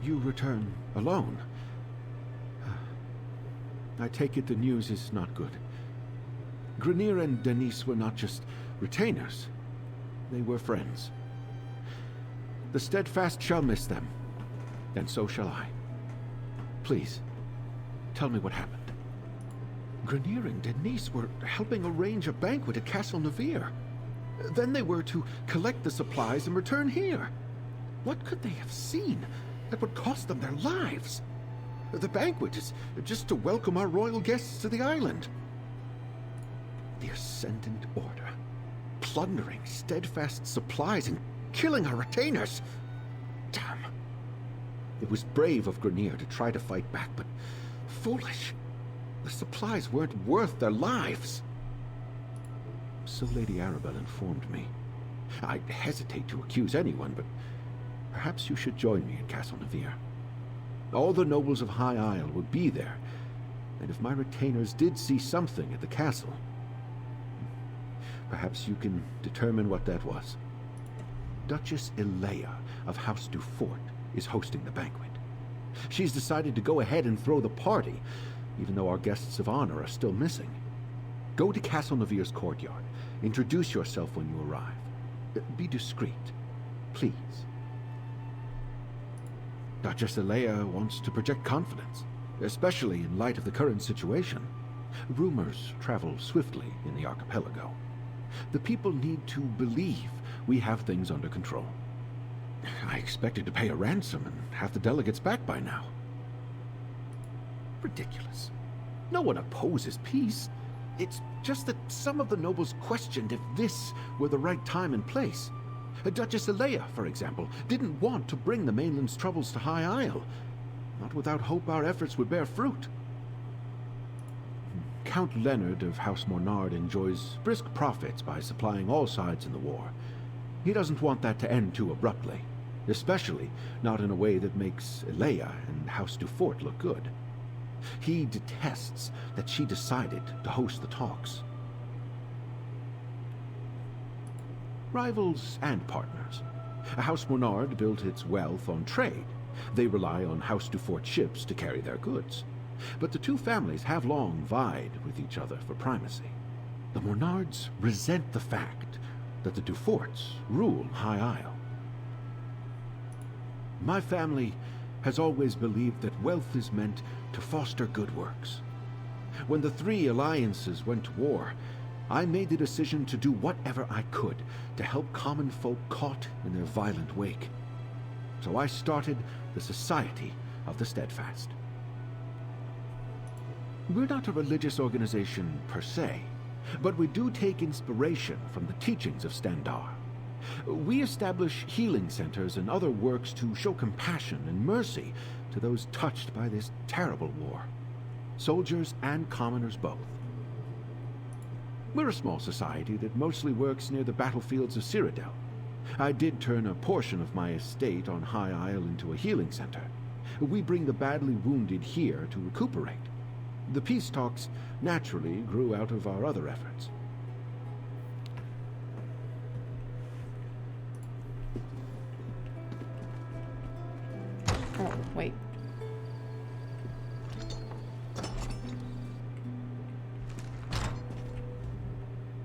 You return alone. I take it the news is not good. Grenier and Denise were not just retainers. They were friends. The Steadfast shall miss them, and so shall I. Please, tell me what happened. Grenier and Denise were helping arrange a banquet at Castle Navir. Then they were to collect the supplies and return here. What could they have seen that would cost them their lives? The banquet is just to welcome our royal guests to the island. The Ascendant Order, plundering Steadfast supplies and killing our retainers. Damn. It was brave of Grenier to try to fight back, but foolish. The supplies weren't worth their lives. So Lady Arabelle informed me. I'd hesitate to accuse anyone, but perhaps you should join me at Castle Navir. All the nobles of High Isle would be there, and if my retainers did see something at the castle, perhaps you can determine what that was. Duchess Elea of House Dufort is hosting the banquet. She's decided to go ahead and throw the party, even though our guests of honor are still missing. Go to Castle Navir's courtyard. Introduce yourself when you arrive. Be discreet, please. Duchess Elea wants to project confidence, especially in light of the current situation. Rumors travel swiftly in the archipelago. The people need to believe we have things under control. I expected to pay a ransom and have the delegates back by now. Ridiculous. No one opposes peace. It's just that some of the nobles questioned if this were the right time and place. Duchess Alea, for example, didn't want to bring the mainland's troubles to High Isle. Not without hope our efforts would bear fruit. Count Leonard of House Mornard enjoys brisk profits by supplying all sides in the war. He doesn't want that to end too abruptly, especially not in a way that makes Alea and House Dufort look good. He detests that she decided to host the talks. Rivals and partners. House Mornard built its wealth on trade. They rely on House Dufort ships to carry their goods. But the two families have long vied with each other for primacy. The Mornards resent the fact that the Duforts rule High Isle. My family has always believed that wealth is meant to foster good works. When the three alliances went to war, I made the decision to do whatever I could to help common folk caught in their violent wake. So I started the Society of the Steadfast. We're not a religious organization per se, but we do take inspiration from the teachings of Standar. We establish healing centers and other works to show compassion and mercy to those touched by this terrible war. Soldiers and commoners both. We're a small society that mostly works near the battlefields of Cyrodiil. I did turn a portion of my estate on High Isle into a healing center. We bring the badly wounded here to recuperate. The peace talks naturally grew out of our other efforts. Oh, wait.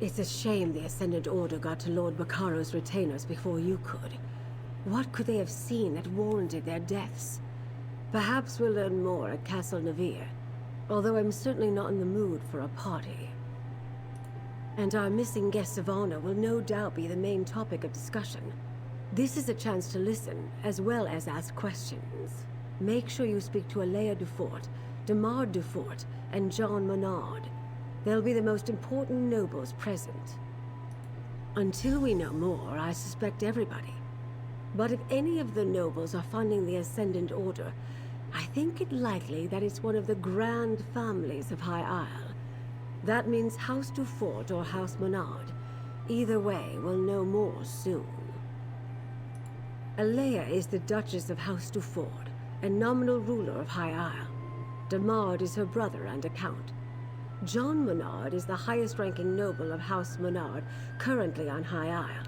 It's a shame the Ascendant Order got to Lord Baccaro's retainers before you could. What could they have seen that warranted their deaths? Perhaps we'll learn more at Castle Navir, although I'm certainly not in the mood for a party. And our missing guests of honor will no doubt be the main topic of discussion. This is a chance to listen, as well as ask questions. Make sure you speak to Alea Dufort, Demar Dufort, and John Menard. They'll be the most important nobles present. Until we know more, I suspect everybody. But if any of the nobles are funding the Ascendant Order, I think it likely that it's one of the grand families of High Isle. That means House Dufort or House Menard. Either way, we'll know more soon. Alea is the Duchess of House Dufort, and nominal ruler of High Isle. Demard is her brother and a count. John Menard is the highest-ranking noble of House Menard, currently on High Isle.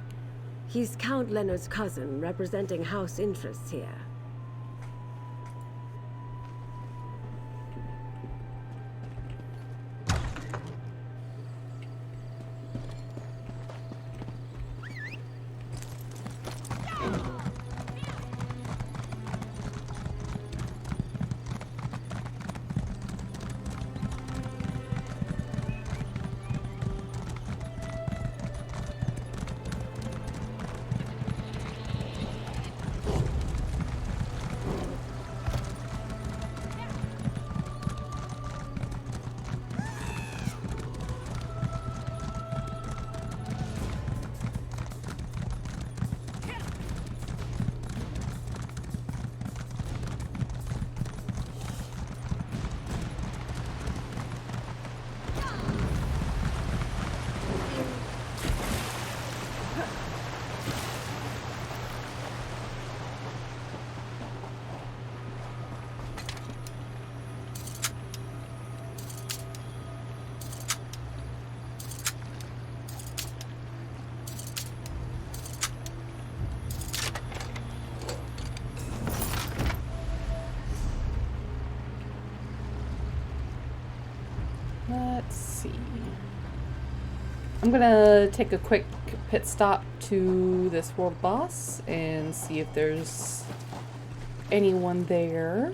He's Count Leonard's cousin, representing house interests here. Let's see. I'm gonna take a quick pit stop to this world boss and see if there's anyone there.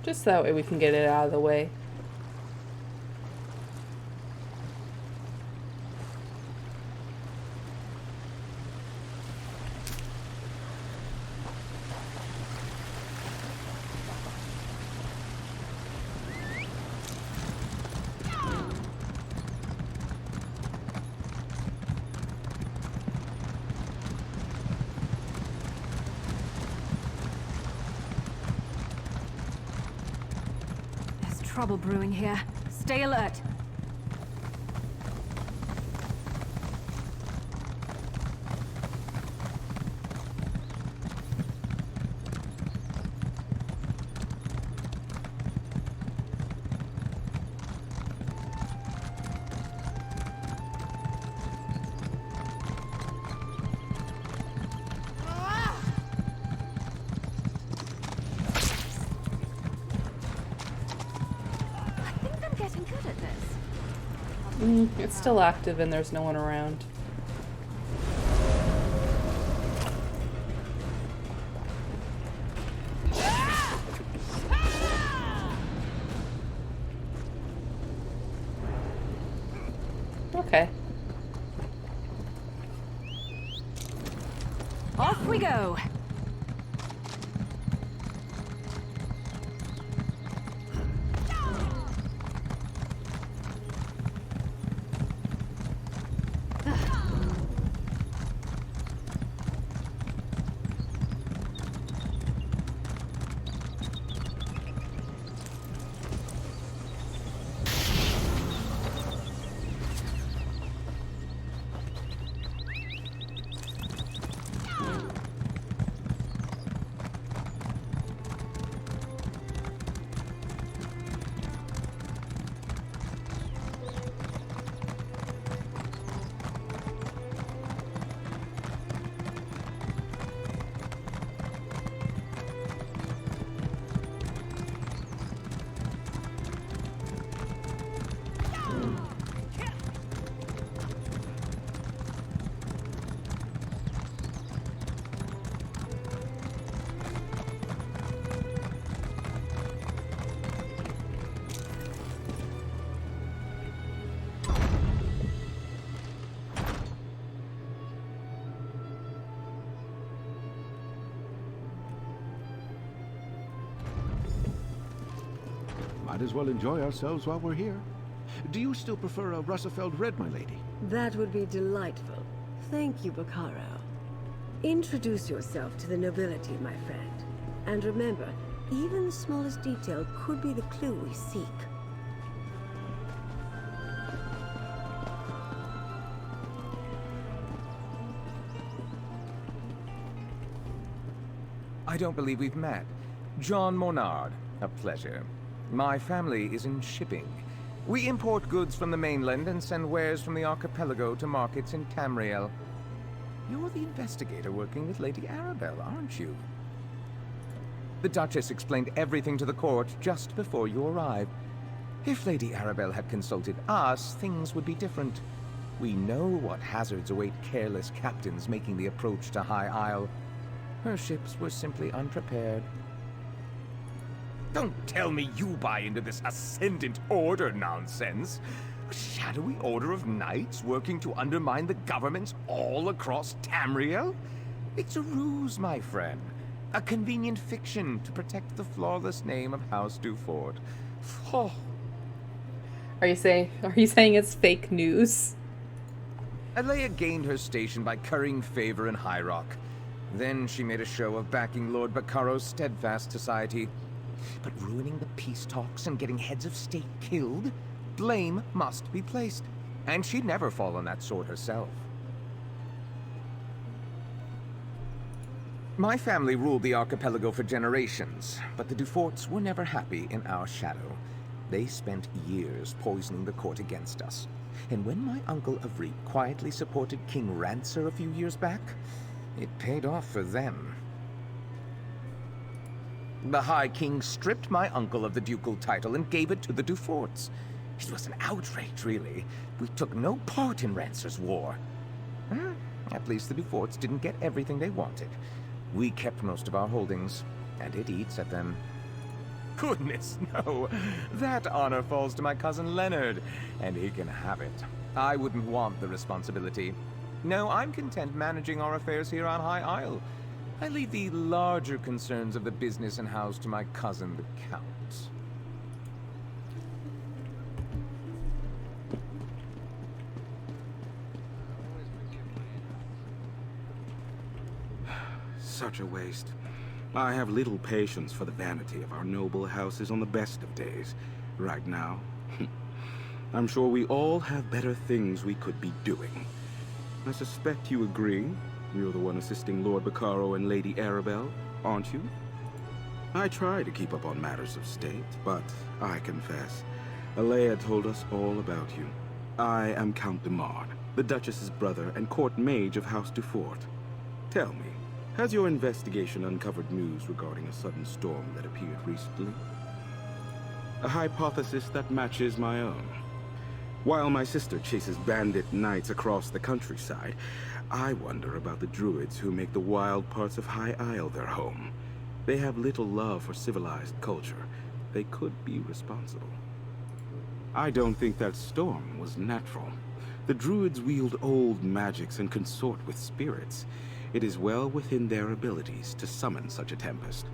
Just that way we can get it out of the way. trouble brewing here. Stay alert. It's still active and there's no one around. Okay. Off we go. Might as well enjoy ourselves while we're here. Do you still prefer a Russafeld Red, my lady? That would be delightful. Thank you, Bacaro. Introduce yourself to the nobility, my friend. And remember, even the smallest detail could be the clue we seek. I don't believe we've met. John Monard, a pleasure. My family is in shipping. We import goods from the mainland and send wares from the archipelago to markets in Tamriel. You're the investigator working with Lady Arabelle, aren't you? The Duchess explained everything to the court just before you arrived. If Lady Arabelle had consulted us, things would be different. We know what hazards await careless captains making the approach to High Isle. Her ships were simply unprepared. Don't tell me you buy into this Ascendant Order nonsense. A shadowy order of knights working to undermine the governments all across Tamriel? It's a ruse, my friend. A convenient fiction to protect the flawless name of House Dufort. Oh. Are you saying it's fake news? Alea gained her station by currying favor in High Rock. Then she made a show of backing Lord Bacaro's steadfast society. But ruining the peace talks and getting heads of state killed? Blame must be placed. And she'd never fall on that sword herself. My family ruled the archipelago for generations, but the Duforts were never happy in our shadow. They spent years poisoning the court against us. And when my uncle Avrit quietly supported King Rancer a few years back, it paid off for them. The High King stripped my uncle of the ducal title and gave it to the Duforts. It was an outrage, really. We took no part in Rancer's war. At least the Duforts didn't get everything they wanted. We kept most of our holdings, and it eats at them. Goodness, no. That honor falls to my cousin Leonard, and he can have it. I wouldn't want the responsibility. No, I'm content managing our affairs here on High Isle. I leave the larger concerns of the business and house to my cousin, the Count. Such a waste. I have little patience for the vanity of our noble houses on the best of days. right now. I'm sure we all have better things we could be doing. I suspect you agree. You're the one assisting Lord Bacaro and Lady Arabelle, aren't you? I try to keep up on matters of state, but I confess, Alea told us all about you. I am Count de Marne, the Duchess's brother and court mage of House Dufort. Tell me, has your investigation uncovered news regarding a sudden storm that appeared recently? A hypothesis that matches my own. While my sister chases bandit knights across the countryside, I wonder about the druids who make the wild parts of High Isle their home. They have little love for civilized culture. They could be responsible. I don't think that storm was natural. The druids wield old magics and consort with spirits. It is well within their abilities to summon such a tempest.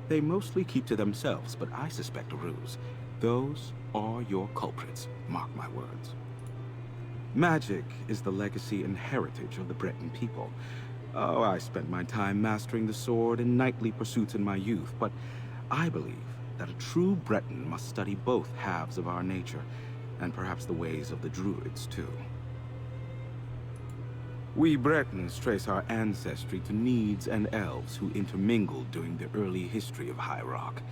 They mostly keep to themselves, but I suspect a ruse. Those are your culprits, mark my words. Magic is the legacy and heritage of the Breton people. Oh, I spent my time mastering the sword and knightly pursuits in my youth, but I believe that a true Breton must study both halves of our nature, and perhaps the ways of the druids, too. We Bretons trace our ancestry to Needs and Elves who intermingled during the early history of High Rock.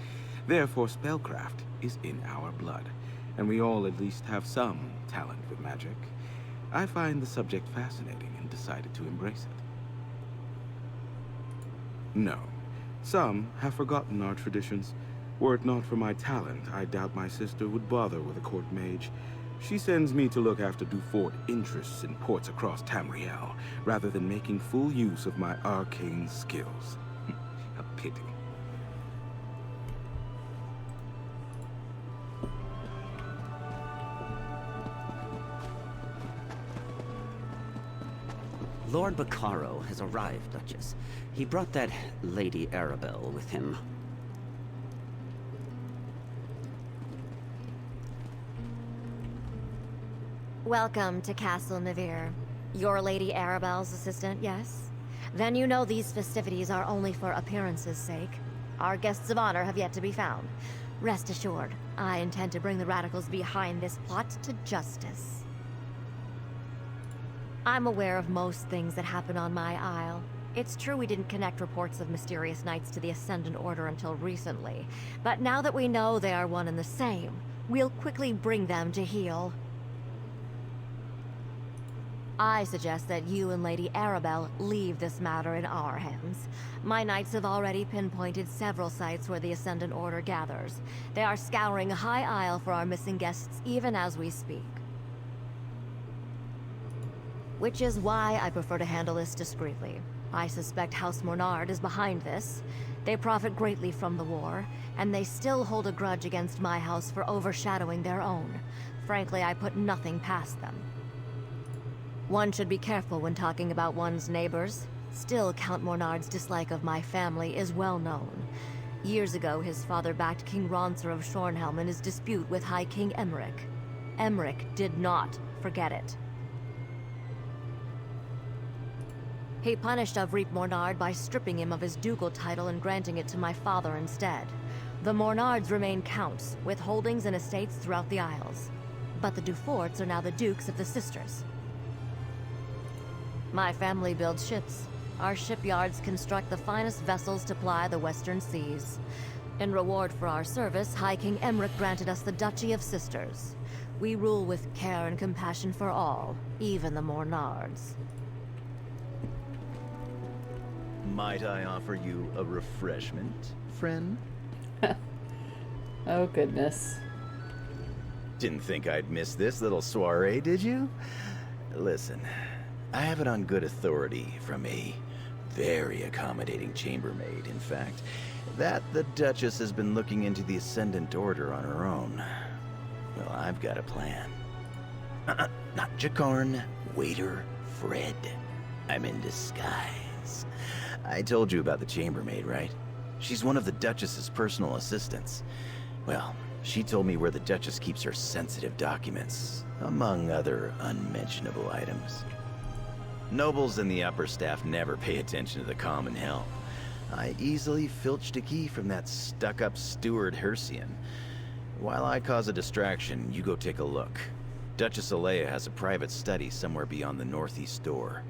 Therefore, spellcraft is in our blood, and we all at least have some talent with magic. I find the subject fascinating and decided to embrace it. No, some have forgotten our traditions. Were it not for my talent, I doubt my sister would bother with a court mage. She sends me to look after Dufort interests in ports across Tamriel, rather than making full use of my arcane skills. A pity. Lord Bacaro has arrived, Duchess. He brought that Lady Arabelle with him. Welcome to Castle Navir. You're Lady Arabelle's assistant, yes? Then you know these festivities are only for appearances' sake. Our guests of honor have yet to be found. Rest assured, I intend to bring the radicals behind this plot to justice. I'm aware of most things that happen on my isle. It's true we didn't connect reports of mysterious knights to the Ascendant Order until recently, but now that we know they are one and the same, we'll quickly bring them to heel. I suggest that you and Lady Arabelle leave this matter in our hands. My knights have already pinpointed several sites where the Ascendant Order gathers. They are scouring High Isle for our missing guests even as we speak. Which is why I prefer to handle this discreetly. I suspect House Mornard is behind this. They profit greatly from the war, and they still hold a grudge against my house for overshadowing their own. Frankly, I put nothing past them. One should be careful when talking about one's neighbors. Still, Count Mornard's dislike of my family is well known. Years ago, his father backed King Ronser of Shornhelm in his dispute with High King Emmerich. Emmerich did not forget it. He punished Avreep Mornard by stripping him of his ducal title and granting it to my father instead. The Mornards remain counts, with holdings and estates throughout the Isles. But the Duforts are now the Dukes of the Sisters. My family builds ships. Our shipyards construct the finest vessels to ply the western seas. In reward for our service, High King Emmerich granted us the Duchy of Sisters. We rule with care and compassion for all, even the Mornards. Might I offer you a refreshment, friend? Oh, goodness. Didn't think I'd miss this little soiree, did you? Listen, I have it on good authority from a very accommodating chambermaid, in fact, that the Duchess has been looking into the Ascendant Order on her own. Well, I've got a plan. Not Jakarn, waiter, Fred. I'm in disguise. I told you about the chambermaid, right? She's one of the Duchess's personal assistants. Well, she told me where the Duchess keeps her sensitive documents, among other unmentionable items. Nobles and the upper staff never pay attention to the common help. I easily filched a key from that stuck-up steward Hercian. While I cause a distraction, you go take a look. Duchess Alea has a private study somewhere beyond the northeast door.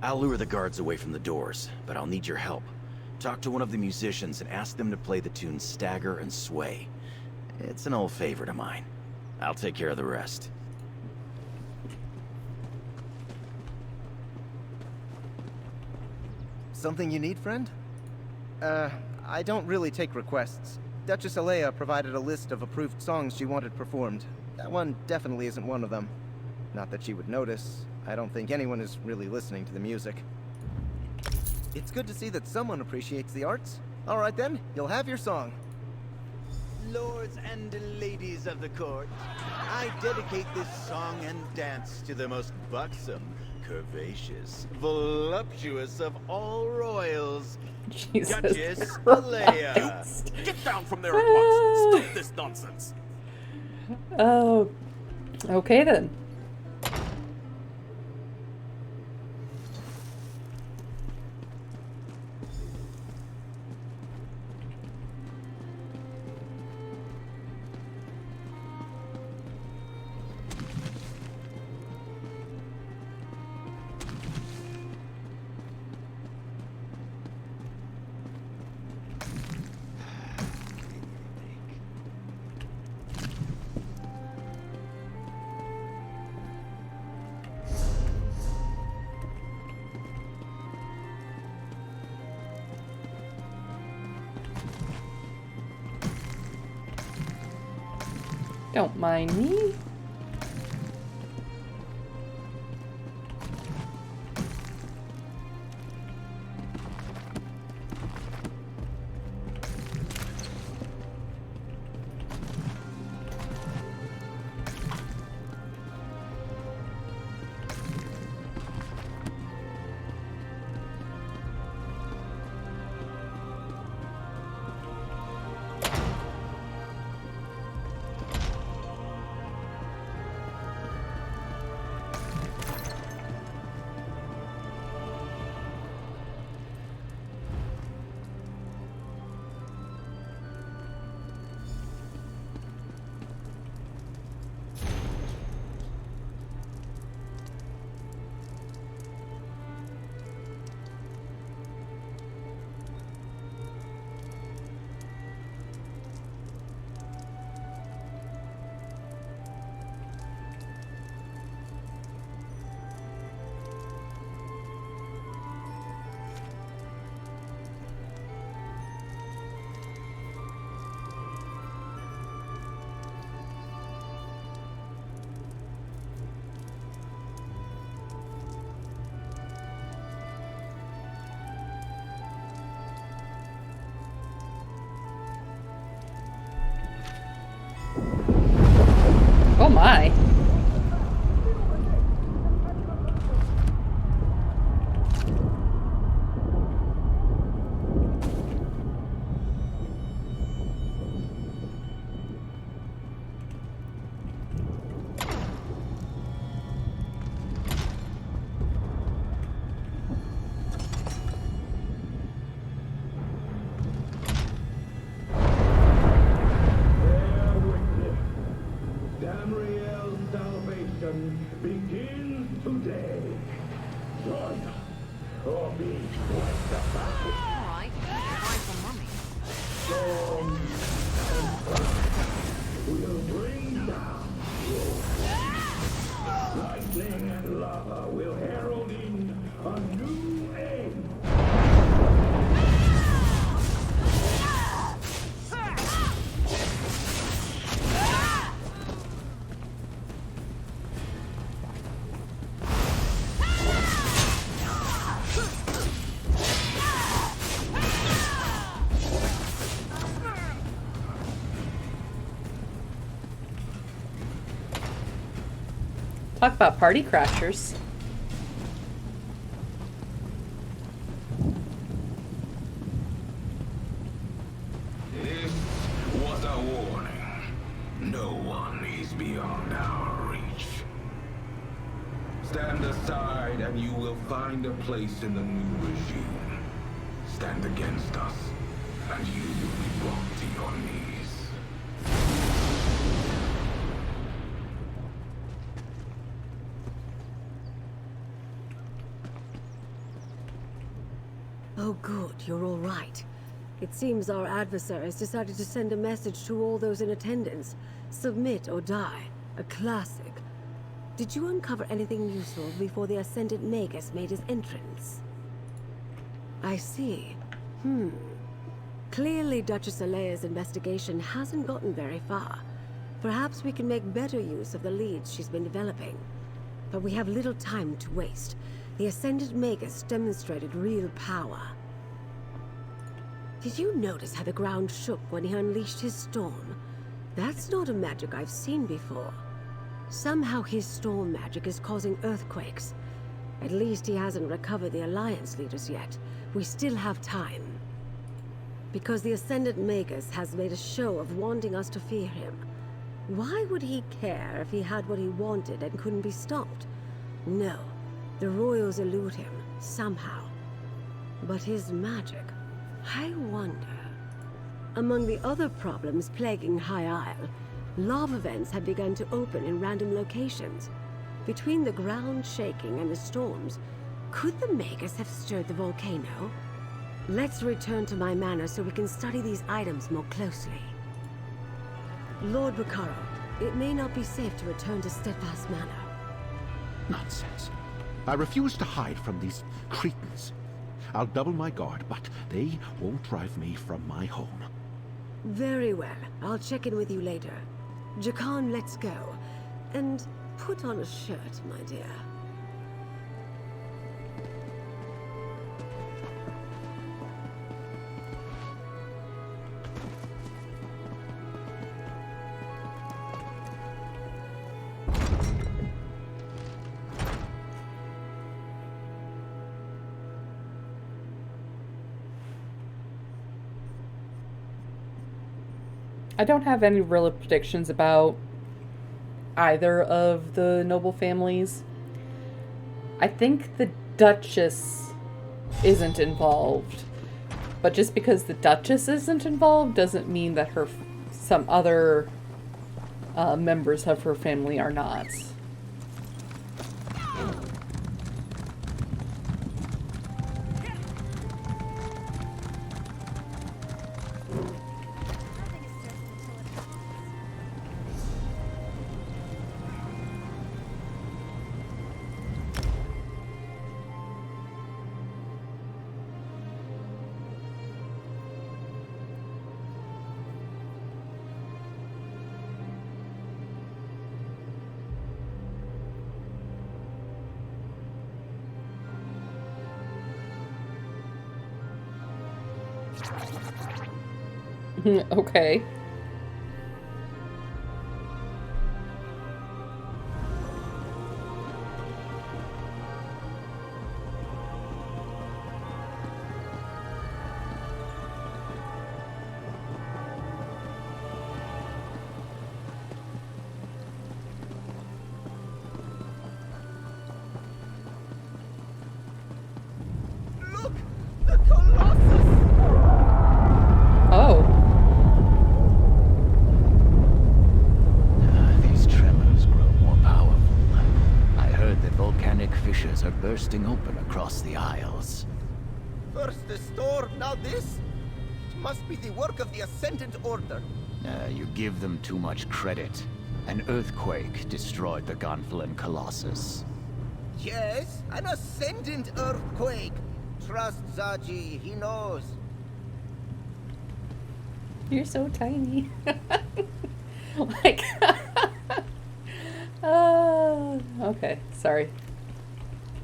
I'll lure the guards away from the doors, but I'll need your help. Talk to one of the musicians and ask them to play the tune Stagger and Sway. It's an old favorite of mine. I'll take care of the rest. Something you need, friend? I don't really take requests. Duchess Alea provided a list of approved songs she wanted performed. That one definitely isn't one of them. Not that she would notice. I don't think anyone is really listening to the music. It's good to see that someone appreciates the arts. All right then, you'll have your song. Lords and ladies of the court, I dedicate this song and dance to the most buxom, curvaceous, voluptuous of all royals, Jesus Duchess Christ. Alea. Get down from there at once! Stop this nonsense! Oh, okay then. Don't mind me. Oh my. Begins today. Join us, or be swept apart. Alright, time for mummy. Storm and fire will bring down your lightning and lava will herald in a new age. Talk about party crashers. This was a warning. No one is beyond our reach. Stand aside and you will find a place in the new regime. Stand against us, and you will be brought to your knees. Oh good, you're all right. It seems our adversaries decided to send a message to all those in attendance. Submit or die. A classic. Did you uncover anything useful before the Ascendant Magus made his entrance? I see. Clearly Duchess Alea's investigation hasn't gotten very far. Perhaps we can make better use of the leads she's been developing. But we have little time to waste. The Ascendant Magus demonstrated real power. Did you notice how the ground shook when he unleashed his storm? That's not a magic I've seen before. Somehow his storm magic is causing earthquakes. At least he hasn't recovered the Alliance leaders yet. We still have time. Because the Ascendant Magus has made a show of wanting us to fear him. Why would he care if he had what he wanted and couldn't be stopped? No, the royals elude him, somehow. But his magic, I wonder. Among the other problems plaguing High Isle, lava vents have begun to open in random locations. Between the ground shaking and the storms, could the Magus have stirred the volcano? Let's return to my manor so we can study these items more closely. Lord Bacaro, it may not be safe to return to Steadfast Manor. Nonsense. I refuse to hide from these cretins. I'll double my guard, but they won't drive me from my home. Very well. I'll check in with you later. Jakan, let's go. And put on a shirt, my dear. I don't have any real predictions about either of the noble families. I think the Duchess isn't involved. But just because the Duchess isn't involved doesn't mean that some other members of her family are not. Okay. Look! The Colossus! Oh. These tremors grow more powerful. I heard that volcanic fissures are bursting open across the Isles. First the storm, now this? It must be the work of the Ascendant Order. You give them too much credit. An earthquake destroyed the Gonfalon Colossus. Yes, an Ascendant earthquake. Trust Zaji, he knows. You're so tiny. Like, okay, sorry.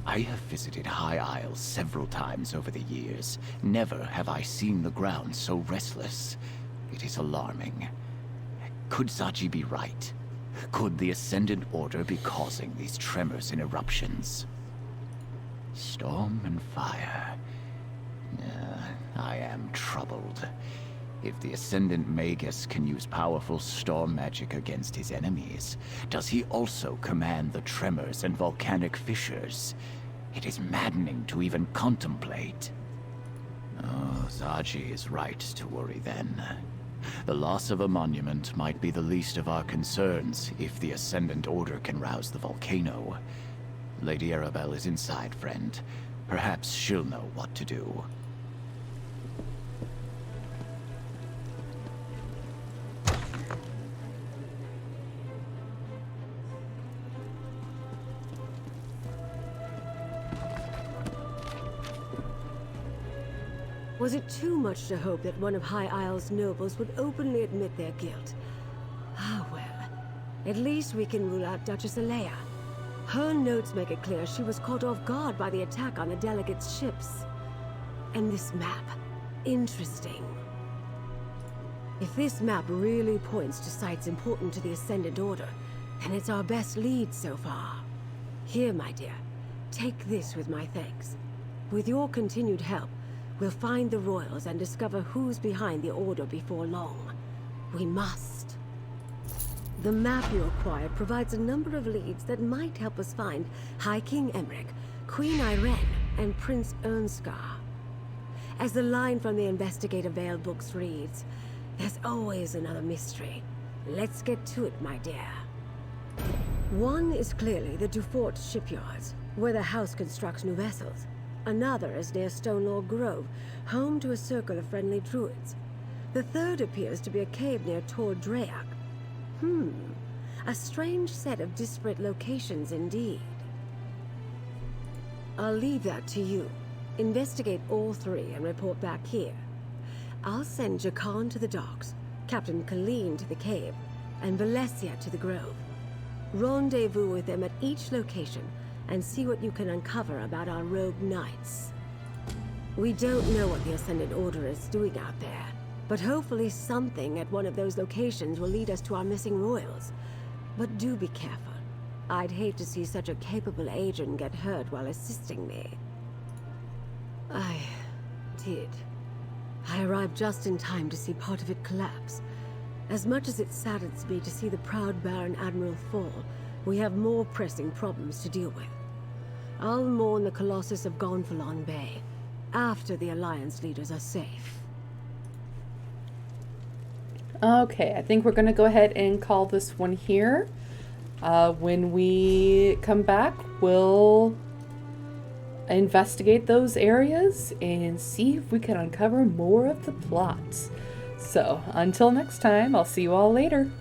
I have visited High Isle several times over the years. Never have I seen the ground so restless. It is alarming. Could Zaji be right? Could the Ascendant Order be causing these tremors and eruptions? Storm and fire. I am troubled. If the Ascendant Magus can use powerful storm magic against his enemies, does he also command the tremors and volcanic fissures? It is maddening to even contemplate. Oh, Zaji is right to worry then. The loss of a monument might be the least of our concerns if the Ascendant Order can rouse the volcano. Lady Arabelle is inside, friend. Perhaps she'll know what to do. Was it too much to hope that one of High Isle's nobles would openly admit their guilt? Ah, well. At least we can rule out Duchess Alea. Her notes make it clear she was caught off guard by the attack on the delegates' ships. And this map. Interesting. If this map really points to sites important to the Ascendant Order, then it's our best lead so far. Here, my dear, take this with my thanks. With your continued help, we'll find the royals and discover who's behind the Order before long. We must. The map you acquired provides a number of leads that might help us find High King Emmerich, Queen Irene, and Prince Ernskar. As the line from the Investigator Veil books reads, there's always another mystery. Let's get to it, my dear. One is clearly the Dufort shipyards, where the house constructs new vessels. Another is near Stonelaw Grove, home to a circle of friendly druids. The third appears to be a cave near Tor Dreak. A strange set of disparate locations indeed. I'll leave that to you. Investigate all three and report back here. I'll send Jakan to the docks, Captain Colleen to the cave, and Valencia to the grove. Rendezvous with them at each location and see what you can uncover about our rogue knights. We don't know what the Ascendant Order is doing out there, but hopefully something at one of those locations will lead us to our missing royals. But do be careful. I'd hate to see such a capable agent get hurt while assisting me. I did. I arrived just in time to see part of it collapse. As much as it saddens me to see the proud Baron Admiral fall, we have more pressing problems to deal with. I'll mourn the Colossus of Gonfalon Bay, after the Alliance leaders are safe. Okay, I think we're going to go ahead and call this one here. When we come back, we'll investigate those areas and see if we can uncover more of the plot. So, until next time, I'll see you all later.